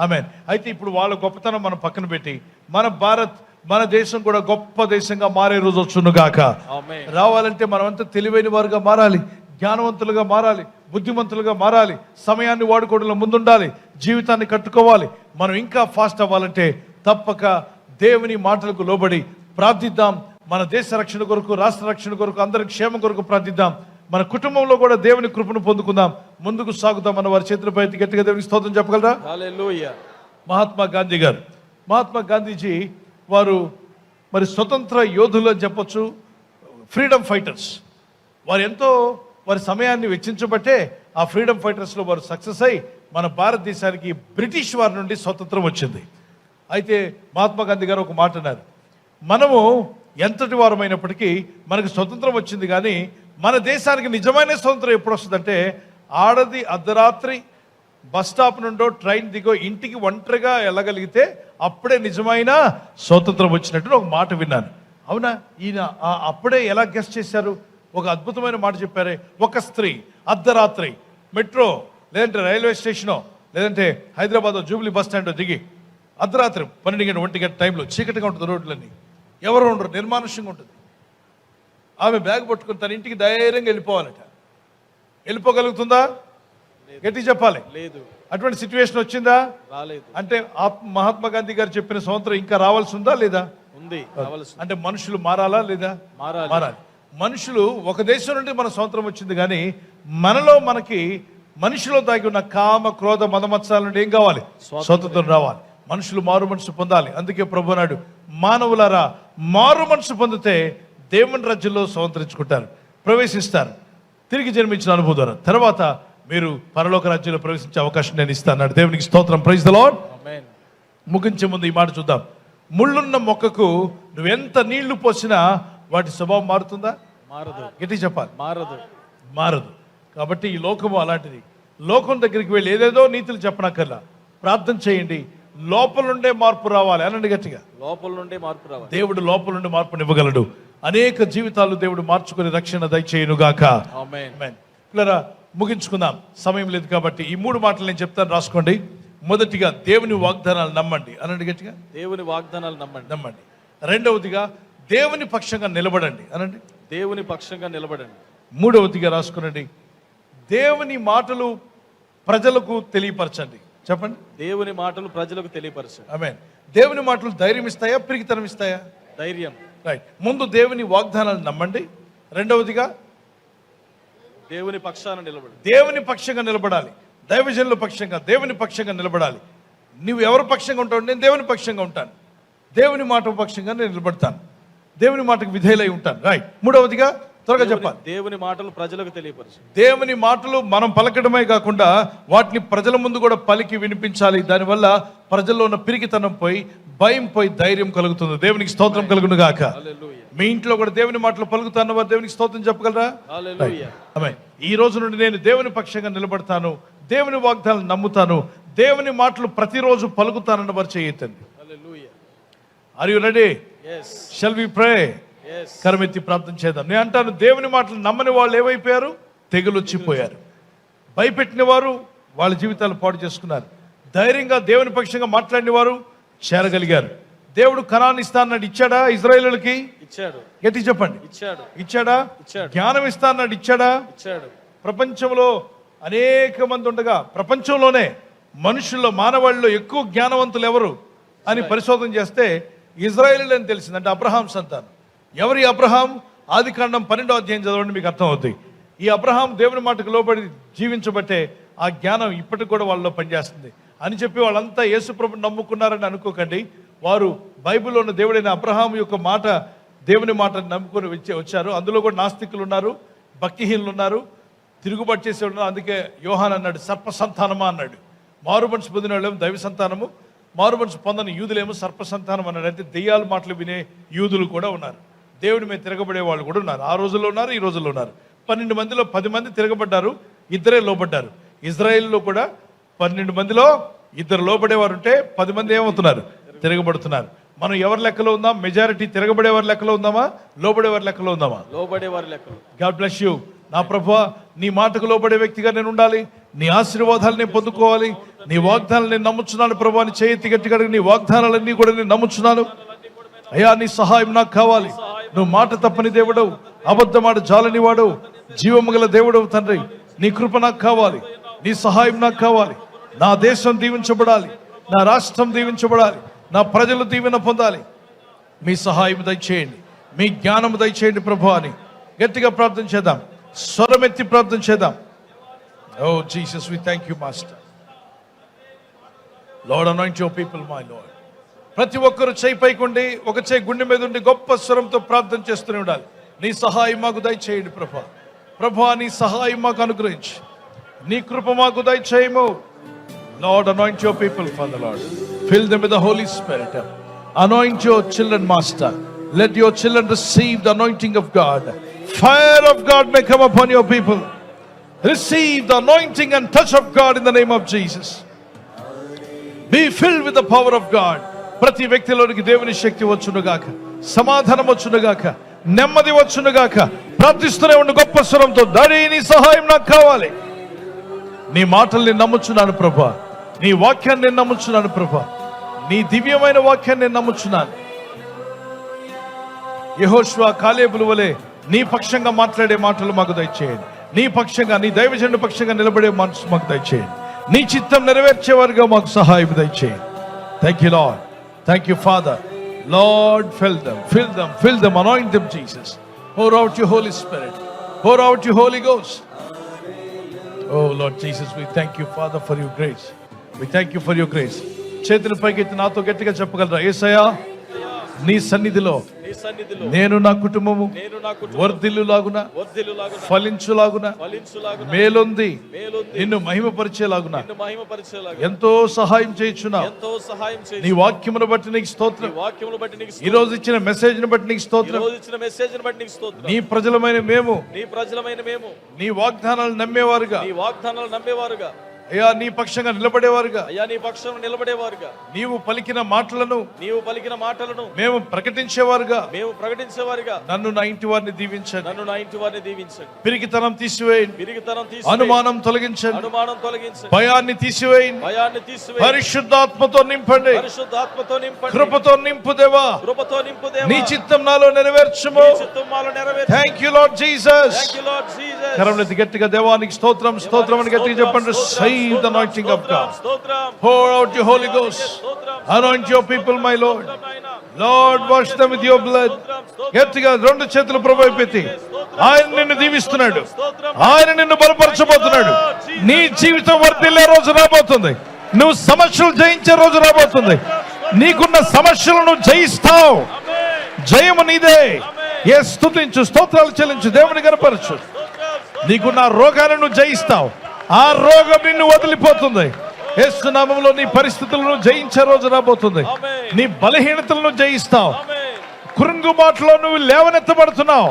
A: ఆమేన్. అయితే ఇప్పుడు వాళ్ళ గొప్పతనం మనం పక్కన పెట్టి మన దేశం కూడా గొప్ప దేశంగా మారే రోజు వచ్చును గాక. రావాలంటే మనమంతా తెలివైన వారుగా మారాలి, జ్ఞానవంతులుగా మారాలి, బుద్ధిమంతులుగా మారాలి, సమయాన్ని వాడుకోవడంలో ముందుండాలి, జీవితాన్ని కట్టుకోవాలి. మనం ఇంకా ఫాస్ట్ అవ్వాలంటే తప్పక దేవుని మాటలకు లోబడి ప్రార్థిద్దాం. మన దేశ రక్షణ కొరకు, రాష్ట్ర రక్షణ కొరకు, అందరి క్షేమం కొరకు ప్రార్థిద్దాం. మన కుటుంబంలో కూడా దేవుని కృపను పొందుకుందాం. ముందుకు సాగుదాం. మన వారి చేతులపై గట్టిగా దేవునికి స్తోత్రం చెప్పగలరా? హల్లెలూయా. మహాత్మా గాంధీ గారు, మహాత్మా గాంధీజీ వారు మరి స్వతంత్ర యోధులు అని చెప్పొచ్చు, ఫ్రీడమ్ ఫైటర్స్. వారు ఎంతో వారి సమయాన్ని వెచ్చించబట్టే ఆ ఫ్రీడమ్ ఫైటర్స్లో వారు సక్సెస్ అయి మన భారతదేశానికి బ్రిటిష్ వారి నుండి స్వతంత్రం వచ్చింది. అయితే మహాత్మా గాంధీ గారు ఒక మాట అన్నారు, మనము ఎంతటి వారమైనప్పటికీ మనకు స్వతంత్రం వచ్చింది, కానీ మన దేశానికి నిజమైన స్వతంత్రం ఎప్పుడు వస్తుందంటే ఆడది అర్ధరాత్రి బస్ స్టాప్ నుండో ట్రైన్ దిగో ఇంటికి ఒంటరిగా వెళ్ళగలిగితే అప్పుడే నిజమైన స్వతంత్రం వచ్చినట్టు ఒక మాట విన్నాను. అవునా? ఈయన అప్పుడే ఎలా గెస్ట్ చేశారు? ఒక అద్భుతమైన మాట చెప్పారే. ఒక స్త్రీ అర్ధరాత్రి మెట్రో లేదంటే రైల్వే స్టేషనో లేదంటే హైదరాబాద్ జూబ్లీ బస్ స్టాండ్ దిగి అర్ధరాత్రి 12 గంట 1 గంట టైంలో చీకటిగా ఉంటుంది, రోడ్లన్నీ ఎవరు ఉండరు, నిర్మానుష్యంగా ఉంటుంది. ఆమె బ్యాగ్ పట్టుకుని తన ఇంటికి ధైర్యంగా వెళ్ళిపోవాలట. వెళ్ళిపోగలుగుతుందా? గట్టి చెప్పాలి. లేదు. అటువంటి సిచ్యువేషన్ వచ్చిందా? రాలేదు. అంటే మహాత్మా గాంధీ గారు చెప్పిన స్వతంత్రం ఇంకా రావాల్సి ఉందా లేదా? ఉంది. అంటే మనుషులు మారాలా లేదా? మారాలి. మనుషులు ఒక దేశం నుండి మన స్వతంత్రం వచ్చింది, కానీ మనకి మనిషిలో దాగి ఉన్న కామ క్రోధ మదమత్సాల నుండి ఏం కావాలి? స్వతంత్రం రావాలి. మనుషులు మారు మనసు పొందాలి. అందుకే ప్రభు అన్నాడు, మానవులారా మారు మనసు పొందితే దేవుని రాజ్యంలో స్వతంత్రించుకుంటారు, ప్రవేశిస్తారు. తిరిగి జన్మించిన అనుభవం ద్వారా తర్వాత మీరు పరలోక రాజ్యంలో ప్రవేశించే అవకాశం నేను ఇస్తాను. దేవునికి స్తోత్రం. Praise the lord. ముగించే ముందు ఈ మాట చూద్దాం. ముళ్ళున్న మొక్కకు నువ్వెంత నీళ్లు పోసినా వాటి స్వభావం మారుతుందా? మారదు. గట్టి చెప్పాలి. మారదు. కాబట్టి ఈ లోకము అలాంటిది. లోకం దగ్గరికి వెళ్ళి ఏదేదో నీతులు చెప్పనక్కర్లా, ప్రార్థన చేయండి, లోపలుండే మార్పు రావాలి. అనండి గట్టిగా,
B: లోపల నుండి మార్పు రావాలి.
A: దేవుడు లోపల నుండి మార్పునివ్వగలడు. అనేక జీవితాలు దేవుడు మార్చుకుని రక్షణ దయచేయునుగాక.
B: ఆమేన్.
A: ఆమేన్. పిల్లరా, ముగించుకుందాం, సమయం లేదు కాబట్టి ఈ 3 మాటలు నేను చెప్తాను, రాసుకోండి. మొదటిగా దేవుని వాగ్దానాలు నమ్మండి. అనండి గట్టిగా,
B: దేవుని వాగ్దానాలు నమ్మండి.
A: నమ్మండి. రెండవదిగా దేవుని పక్షంగా నిలబడండి. అనండి.
B: దేవుని పక్షంగా నిలబడండి.
A: మూడవదిగా రాసుకునండి, దేవుని మాటలు ప్రజలకు తెలియపరచండి. చెప్పండి.
B: దేవుని మాటలు ప్రజలకు తెలియపరచండి.
A: ఆమేన్. దేవుని మాటలు ధైర్యం ఇస్తాయా, పిరికితనం ఇస్తాయా?
B: ధైర్యం.
A: రైట్. ముందు దేవుని వాగ్దానాలు నమ్మండి. రెండవదిగా
B: దేవుని పక్షాన నిలబడండి.
A: దేవుని పక్షంగా నిలబడాలి. దైవజనుల పక్షంగా, దేవుని పక్షంగా నిలబడాలి. నువ్వు ఎవరి పక్షంగా ఉంటావు? నేను దేవుని పక్షంగా ఉంటాను. దేవుని మాట పక్షంగా నేను నిలబడతాను. దేవుని మాటకు విధేయులై ఉంటాను. రైట్. మూడవదిగా త్వరగా చెప్పాలి,
B: దేవుని మాటలు ప్రజలకు తెలియపరచండి.
A: దేవుని మాటలు మనం పలకడమే కాకుండా వాటిని ప్రజల ముందు కూడా పలికి వినిపించాలి. దానివల్ల ప్రజల్లో ఉన్న పిరికితనం పోయి, భయం పోయి, ధైర్యం కలుగుతుంది. దేవునికి స్తోత్రం కలుగును గాక.
B: హల్లెలూయా.
A: మీ ఇంట్లో కూడా దేవుని మాటలు పలుకుతాను వారు దేవునికి స్తోత్రం చెప్పగలరా?
B: హల్లెలూయా.
A: ఆమేన్. ఈ రోజు నుండి నేను దేవుని పక్షంగా నిలబడతాను, దేవుని వాగ్దానాలు నమ్ముతాను, దేవుని మాటలు ప్రతిరోజు పలుకుతానన్న వారు చేయొద్దండి.
B: హల్లెలూయా.
A: Are you ready?
B: yes
A: shall we pray?
B: yes
A: కరమెత్తి ప్రార్థన చేద్దాం. నేను అంటాను, దేవుని మాటలు నమ్మని వాళ్ళు ఏమైపోయారు? తెగులొచ్చిపోయారు. భయపెట్టిన వారు వాళ్ళ జీవితాలు పాడు చేసుకున్నారు. ధైర్యంగా దేవుని పక్షంగా మాట్లాడిన వారు చేరగలిగారు. దేవుడు కనాన్ ఇస్తానన్నాడు, ఇచ్చాడా ఇశ్రాయేలులకి?
B: ఇచ్చాడు.
A: గట్టి చెప్పండి,
B: ఇచ్చాడు.
A: ఇచ్చాడా?
B: ఇచ్చాడు.
A: జ్ఞానం ఇస్తానన్నాడు, ఇచ్చాడా?
B: ఇచ్చాడు.
A: ప్రపంచంలో అనేక మంది ఉండగా ప్రపంచంలోనే మనుషుల్లో, మానవాళిలో ఎక్కువ జ్ఞానవంతులు ఎవరు అని పరిశోధన చేస్తే ఇజ్రాయేలీలు అని తెలిసింది. అంటే అబ్రహాం సంతానం. ఎవరి అబ్రహాం? ఆదికాండం 12వ అధ్యాయం చదవండి, మీకు అర్థం అవుతుంది. ఈ అబ్రహాం దేవుని మాటకు లోబడి జీవించబట్టే ఆ జ్ఞానం ఇప్పటికి కూడా వాళ్ళలో పనిచేస్తుంది అని చెప్పి వాళ్ళంతా యేసు ప్రభుని నమ్ముకున్నారని అనుకోకండి. వారు బైబిల్లో ఉన్న దేవుడైన అబ్రహాం యొక్క మాట, దేవుని మాట నమ్ముకొని వచ్చారు. అందులో కూడా నాస్తికులు ఉన్నారు, భక్తిహీనులు ఉన్నారు, తిరుగుబాటు చేసే ఉన్నారు. అందుకే యోహాన్ అన్నాడు, సర్ప సంతానమా అన్నాడు. మారు మనసు పొందిన వాళ్ళేమో దైవ సంతానము, మారు మనసు పొందని యూదులేమో సర్ప సంతానం అన్నాడు. అంటే దెయ్యాల మాటలు వినే యూదులు కూడా ఉన్నారు, దేవుడి మీద తిరగబడే వాళ్ళు కూడా ఉన్నారు. ఆ రోజుల్లో ఉన్నారు, ఈ రోజుల్లో ఉన్నారు. 12 మందిలో 10 మంది తిరగబడ్డారు, 2 లోబడ్డారు. ఇజ్రాయెల్లో కూడా 12 మందిలో 2 లోబడేవారు ఉంటే 10 మంది ఏమవుతున్నారు? తిరగబడుతున్నారు. మనం ఎవరి లెక్కలో ఉందాం? మెజారిటీ తిరగబడేవారి లెక్కలో ఉందామా, లోబడేవారి లెక్కలో ఉందామా?
B: లోబడేవారి లెక్కలో.
A: God bless you. నా ప్రభువా, నీ మాటకు లోబడే వ్యక్తిగా నేను ఉండాలి. నీ ఆశీర్వాదాలు నేను పొందుకోవాలి. నీ వాగ్దానాలు నేను నమ్ముచున్నాను ప్రభువా. నీ చేతి గట్టిగా నీ వాగ్దానాలన్నీ కూడా నేను నమ్ముచున్నాను అయ్యా. నీ సహాయం నాకు కావాలి. నువ్వు మాట తప్పని దేవుడవు, అబద్ధమాట జాలని వాడవు, జీవము గల దేవుడవు తండ్రి. నీ కృప నాకు కావాలి, నీ సహాయం నాకు కావాలి. నా దేశం దీవించబడాలి, నా రాష్ట్రం దీవించబడాలి, నా ప్రజలు దీవెన పొందాలి. మీ సహాయం దయచేయండి, మీ జ్ఞానం దయచేయండి ప్రభు అని గట్టిగా ప్రార్థన చేద్దాం. స్వరమెత్తి ప్రార్థన చేద్దాం. O Jesus, we thank you master. Lord, anoint your people my lord. ప్రతి ఒక్కరు చేయి పైకుండి, ఒక చేయి గుండె మీద ఉండి గొప్ప స్వరంతో ప్రార్థన చేస్తూనే ఉండాలి. నీ సహాయం మాకు దయచేయండి ప్రభా. ప్రభా, నీ సహాయం మాకు అనుగ్రహించి, నీ కృప మాకు దయచేయము. Lord, anoint your people, Father Lord. Fill them with the Holy Spirit. Anoint your children, Master. Let your children receive the anointing of God. Fire of God may come upon your people. Receive the anointing and touch of God in the name of Jesus. Be filled with the power of God. ప్రతి వ్యక్తిలోనికి దేవుని శక్తి వచ్చునుగాక, సమాధానం వచ్చునుగాక, నెమ్మది వచ్చునుగాక. ప్రార్థిస్తూనే ఉండు గొప్ప స్వరంతో, daddy నీ సహాయం నాకు కావాలి. నీ మాటల్ని నమ్ముచున్నాను ప్రభా, నీ వాక్యాన్ని నేను నమ్ముచున్నాను ప్రభా, నీ దివ్యమైన వాక్యాన్ని నేను నమ్ముచున్నాను. యెహోషువ, కాలేబుల వలె నీ పక్షంగా మాట్లాడే మాటలు మాకు దయచేయండి. నీ పక్షంగా, నీ దైవజనుడి పక్షంగా నిలబడే మనసు మాకు దయచేయండి. నీ చిత్తం నెరవేర్చేవారుగా మాకు సహాయం దయచేయండి. Thank you lord, thank you father. Lord, fill them, fill them, fill them, anoint them Jesus. Pour out your Holy Spirit, pour out your Holy Ghost. Oh Lord Jesus, we thank you Father for your grace. We thank you for your grace. చేతుల పైకి ఎత్తి నాతో గట్టిగా చెప్పగలరా? యేసయ్యా, నీ సన్నిధిలో
B: నీ సన్నిధిలో
A: నేను నా కుటుంబము
B: నేను నా కుటుంబం
A: వర్ధిల్లులాగున
B: వర్ధిల్లులాగున
A: ఫలించులాగున
B: ఫలించులాగున
A: మేలొంది
B: మేలుంది
A: నిన్ను మహిమపరిచేలాగున
B: నిన్ను మహిమపరిచేలాగా
A: ఎంతో సహాయం చేయుచున్నావు.
B: ఎంతో సహాయం చేయి.
A: నీ వాక్యమును బట్టి నీకు స్తోత్రం.
B: నీ వాక్యమును బట్టి నీకు
A: ఈ రోజు ఇచ్చిన మెసేజ్ ని బట్టి నీకు
B: ఈ
A: స్తోత్రం.
B: రోజు ఇచ్చిన మెసేజ్ ని బట్టి నీకు స్తోత్రం.
A: నీ ప్రజలమైన మేము
B: నీ ప్రజలమైన మేము
A: నీ వాగ్దానాలు నమ్మేవారుగా,
B: నీ వాగ్దానాలు నమ్మేవారుగా,
A: అయ్యా నీ పక్షంగా నిలబడేవారుగా,
B: అయ్యా నీ పక్షం నిలబడేవారుగా,
A: నీవు పలికిన మాటలను
B: నీవు పలికిన మాటలను
A: మేము ప్రకటించేవారుగా,
B: మేము ప్రకటించేవారుగా
A: నన్ను నా ఇంటి వారిని దీవించండి.
B: నన్ను నా ఇంటి వారిని దీవించండి.
A: పిరికితనం తీసివేయండి,
B: పిరిగితనం తీసి
A: అనుమానం తొలగించండి,
B: అనుమానం తొలగించండి,
A: భయాన్ని తీసివేయండి,
B: భయాన్ని తీసివేయండి,
A: పరిశుద్ధాత్మతో నింపండి,
B: పరిశుద్ధాత్మతో నింపండి,
A: కృపతో నింపు దేవా,
B: కృపతో నింపు దేవా,
A: నీ చిత్తం నాలో నెరవేర్చుము.
B: నీ చిత్తం మాలో నెరవేర్చు.
A: Thank you lord Jesus.
B: Thank you Lord Jesus.
A: కరములెత్తి గట్టిగా దేవానికి స్తోత్రం స్తోత్రం అని గట్టిగా చెప్పండి. Receive the anointing of God.
B: స్తోత్రం.
A: Pour out your Holy Ghost. Anoint your people, my Lord. Lord, wash them with your blood. గట్టిగా రెండు చేతులు ప్రభువైపు పెట్టి ఆయన నిన్ను దీవిస్తున్నాడు, ఆయన నిన్ను బలపరచబోతున్నాడు. నీ జీవితం వర్ధిల్లే రోజు రాబోతుంది. నువ్వు సమస్యలు జయించే రోజు రాబోతుంది. నీకున్న సమస్యలను జయిస్తావు. జయము నీదే. ఏ స్తుతించు, స్తోత్రాలు చెల్లించు, దేవుని గణపరచు. నీకున్న రోగాలను జయిస్తావు. ఆ రోగం నిన్ను వదిలిపోతుంది. యేసు నామములో నీ పరిస్థితులను జయించే రోజు రాబోతుంది. నీ బలహీనతలను జయిస్తావు. కృంగుబాటులో నువ్వు లేవనెత్తబడుతున్నావు.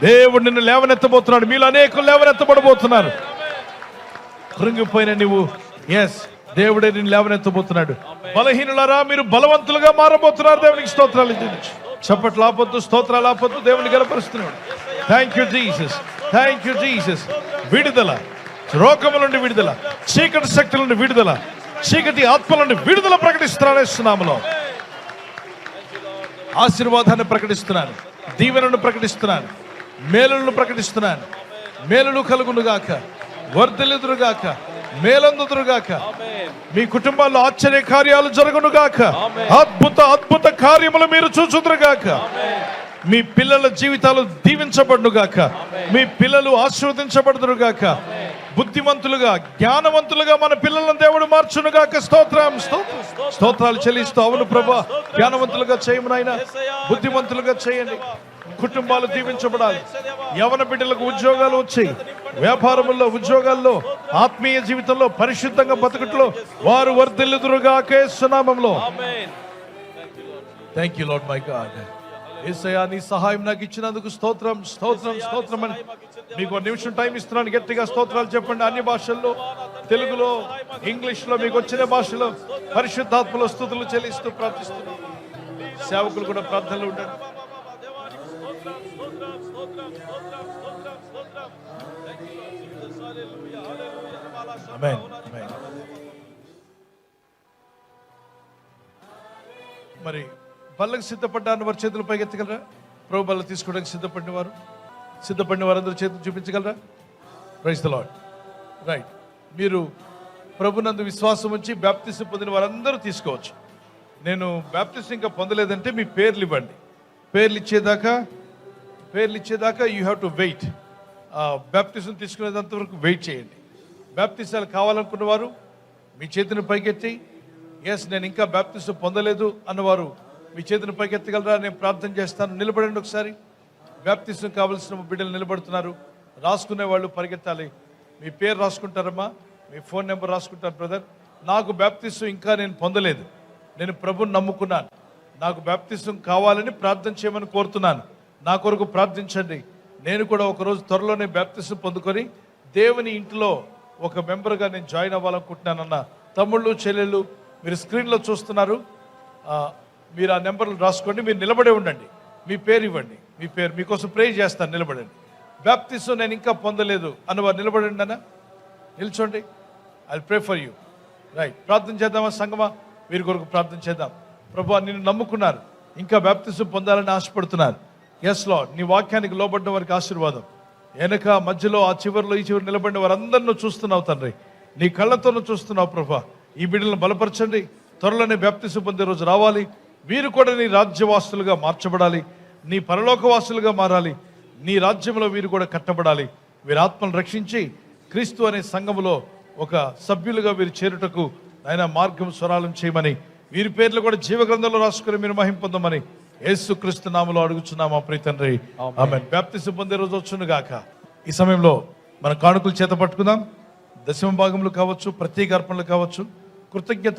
A: దేవుడు నిన్ను లేవనెత్తబోతున్నాడు. మీలో అనేకులు లేవనెత్తబడబోతున్నారు. కృంగిపోయిన నువ్వు దేవుడే నిన్ను లేవనెత్తబోతున్నాడు. బలహీనులారా మీరు బలవంతులుగా మారబోతున్నారు. దేవునికి స్తోత్రాలు చెల్లించు. చప్పట్లు ఆపొద్దు, స్తోత్రాలు ఆపొద్దు, దేవుని గణపరుస్తున్నాడు. Thank you Jesus, thank you Jesus. విడుదల, రోగముల నుండి విడుదల, చీకటి శక్తుల నుండి విడుదల, చీకటి ఆత్మల నుండి విడుదల ప్రకటిస్తున్నాను. యేసునామములో ఆశీర్వాదాన్ని ప్రకటిస్తున్నాను, దీవెనను ప్రకటిస్తున్నాను, మేలులను ప్రకటిస్తున్నాను. మేలులు కలుగునుగాక, వర్ధిల్లుదురుగాక, మేలందుదురుగాక. మీ కుటుంబాల్లో ఆశ్చర్య కార్యాలు జరుగునుగాక. అద్భుత అద్భుత కార్యములు మీరు చూచుదురుగాక. మీ పిల్లల జీవితాలు దీవించబడునుగాక. మీ పిల్లలు ఆశీర్వదించబడుదురుగాక. బుద్ధిమంతులుగా, జ్ఞానవంతులుగా మన పిల్లలను దేవుడు మార్చునుగాక. స్తోత్రం, స్తోత్రాలు చెల్లిస్తూ అవును ప్రభా, జ్ఞానవంతులుగా చేయము నాయనా, బుద్ధిమంతులుగా చేయండి. కుటుంబాలు దీవించబడాలి. యవన బిడ్డలకు ఉద్యోగాలు వచ్చాయి. వ్యాపారముల్లో, ఉద్యోగాల్లో, ఆత్మీయ జీవితంలో, పరిశుద్ధంగా బతుకుట్లో వారు వర్ధిల్లుదురుగాక యేసు నామములో. Thank you lord my God. యేసయ్యా నీ సహాయం నాకు ఇచ్చినందుకు స్తోత్రం స్తోత్రం స్తోత్రం అని మీకు ఒక నిమిషం టైం ఇస్తున్నాను. గట్టిగా స్తోత్రాలు చెప్పండి. అన్ని భాషల్లో, తెలుగులో, ఇంగ్లీష్లో, మీకు వచ్చిన భాషలో పరిశుద్ధాత్మలో స్తుతులు చెల్లిస్తూ ప్రార్థిస్తున్నాను. సేవకులు కూడా ప్రార్థనలు ఉంటారు. ఆమేన్, ఆమేన్. మరి బల్లకు సిద్ధపడ్డారు వారి చేతులు పైకెత్తగలరా? ప్రభు బల్ల తీసుకోవడానికి సిద్ధపడిన వారందరూ చేతులు చూపించగలరా? Praise the lord. రైట్. మీరు ప్రభునందు విశ్వాసం ఉంచి బాప్తిసం పొందిన వారందరూ తీసుకోవచ్చు. నేను బాప్తిసం ఇంకా పొందలేదంటే మీ పేర్లు ఇవ్వండి. పేర్లు ఇచ్చేదాకా యూ హ్యావ్ టు వెయిట్. బాప్తిసం తీసుకునేంత వరకు వెయిట్ చేయండి. బాప్తిసాలు కావాలనుకున్న వారు మీ చేతిని పైకెత్తి, నేను ఇంకా బాప్తిసం పొందలేదు అన్నవారు మీ చేతిని పైకెత్తగలరా? నేను ప్రార్థన చేస్తాను. నిలబడండి ఒకసారి. బాప్తిసం కావాల్సిన బిడ్డలు నిలబడుతున్నారు. రాసుకునే వాళ్ళు పరిగెత్తాలి. మీ పేరు రాసుకుంటారమ్మా, మీ ఫోన్ నెంబర్ రాసుకుంటారు. బ్రదర్, నాకు బాప్తిసం ఇంకా నేను పొందలేదు, నేను ప్రభుని నమ్ముకున్నాను, నాకు బాప్తిసం కావాలని ప్రార్థన చేయమని కోరుతున్నాను. నా కొరకు ప్రార్థించండి. నేను కూడా ఒకరోజు త్వరలోనే బాప్తిసం పొందుకొని దేవుని ఇంట్లో ఒక మెంబర్గా నేను జాయిన్ అవ్వాలనుకుంటున్నానన్న తమ్ముళ్ళు, చెల్లెళ్ళు, మీరు స్క్రీన్లో చూస్తున్నారు. మీరు ఆ నెంబర్లు రాసుకోండి. మీరు నిలబడే ఉండండి. మీ పేరు ఇవ్వండి. మీ పేరు మీకోసం ప్రే చేస్తాను. నిలబడండి. బాప్తిసం నేను ఇంకా పొందలేదు అన్నవారు నిలబడండి అన్న. నిల్చోండి. I pray for you. Right. ప్రార్థన చేద్దామా సంగమా? వీరి కొరకు ప్రార్థన చేద్దాం. ప్రభువా, నిన్ను నమ్ముకున్నారు, ఇంకా బాప్తిసం పొందాలని ఆశపడుతున్నారు. ఎస్ లార్డ్, నీ వాక్యానికి లోబడ్డ వారికి ఆశీర్వాదం. వెనక, మధ్యలో, ఆ చివరిలో, ఈ చివరి నిలబడిన వారందరినూ చూస్తున్నావు తండ్రి. నీ కళ్ళతోనూ చూస్తున్నావు ప్రభా. ఈ బిడ్డలను బలపరచండి. త్వరలోనే బాప్తిసం పొందే రోజు రావాలి. వీరు కూడా నీ రాజ్యవాసులుగా మార్చబడాలి. నీ పరలోకవాసులుగా మారాలి. నీ రాజ్యంలో వీరు కూడా కట్టబడాలి. వీరి ఆత్మను రక్షించి క్రీస్తు అనే సంఘములో ఒక సభ్యులుగా వీరు చేరుటకు ఆయన మార్గం స్వరాలం చేయమని, వీరి పేర్లు కూడా జీవ గ్రంథంలో రాసుకుని మీరు మహిమ పొందమని యేసుక్రీస్తు నామములో అడుగుచున్నాం మా ప్రియ తండ్రి. ఆమేన్. బాప్తిసం పొందే రోజు వచ్చును గాక. ఈ సమయంలో మన కానుకలు చేత పట్టుకుందాం. దశమ భాగములు కావచ్చు, ప్రత్యేక అర్పణలు కావచ్చు, కృతజ్ఞత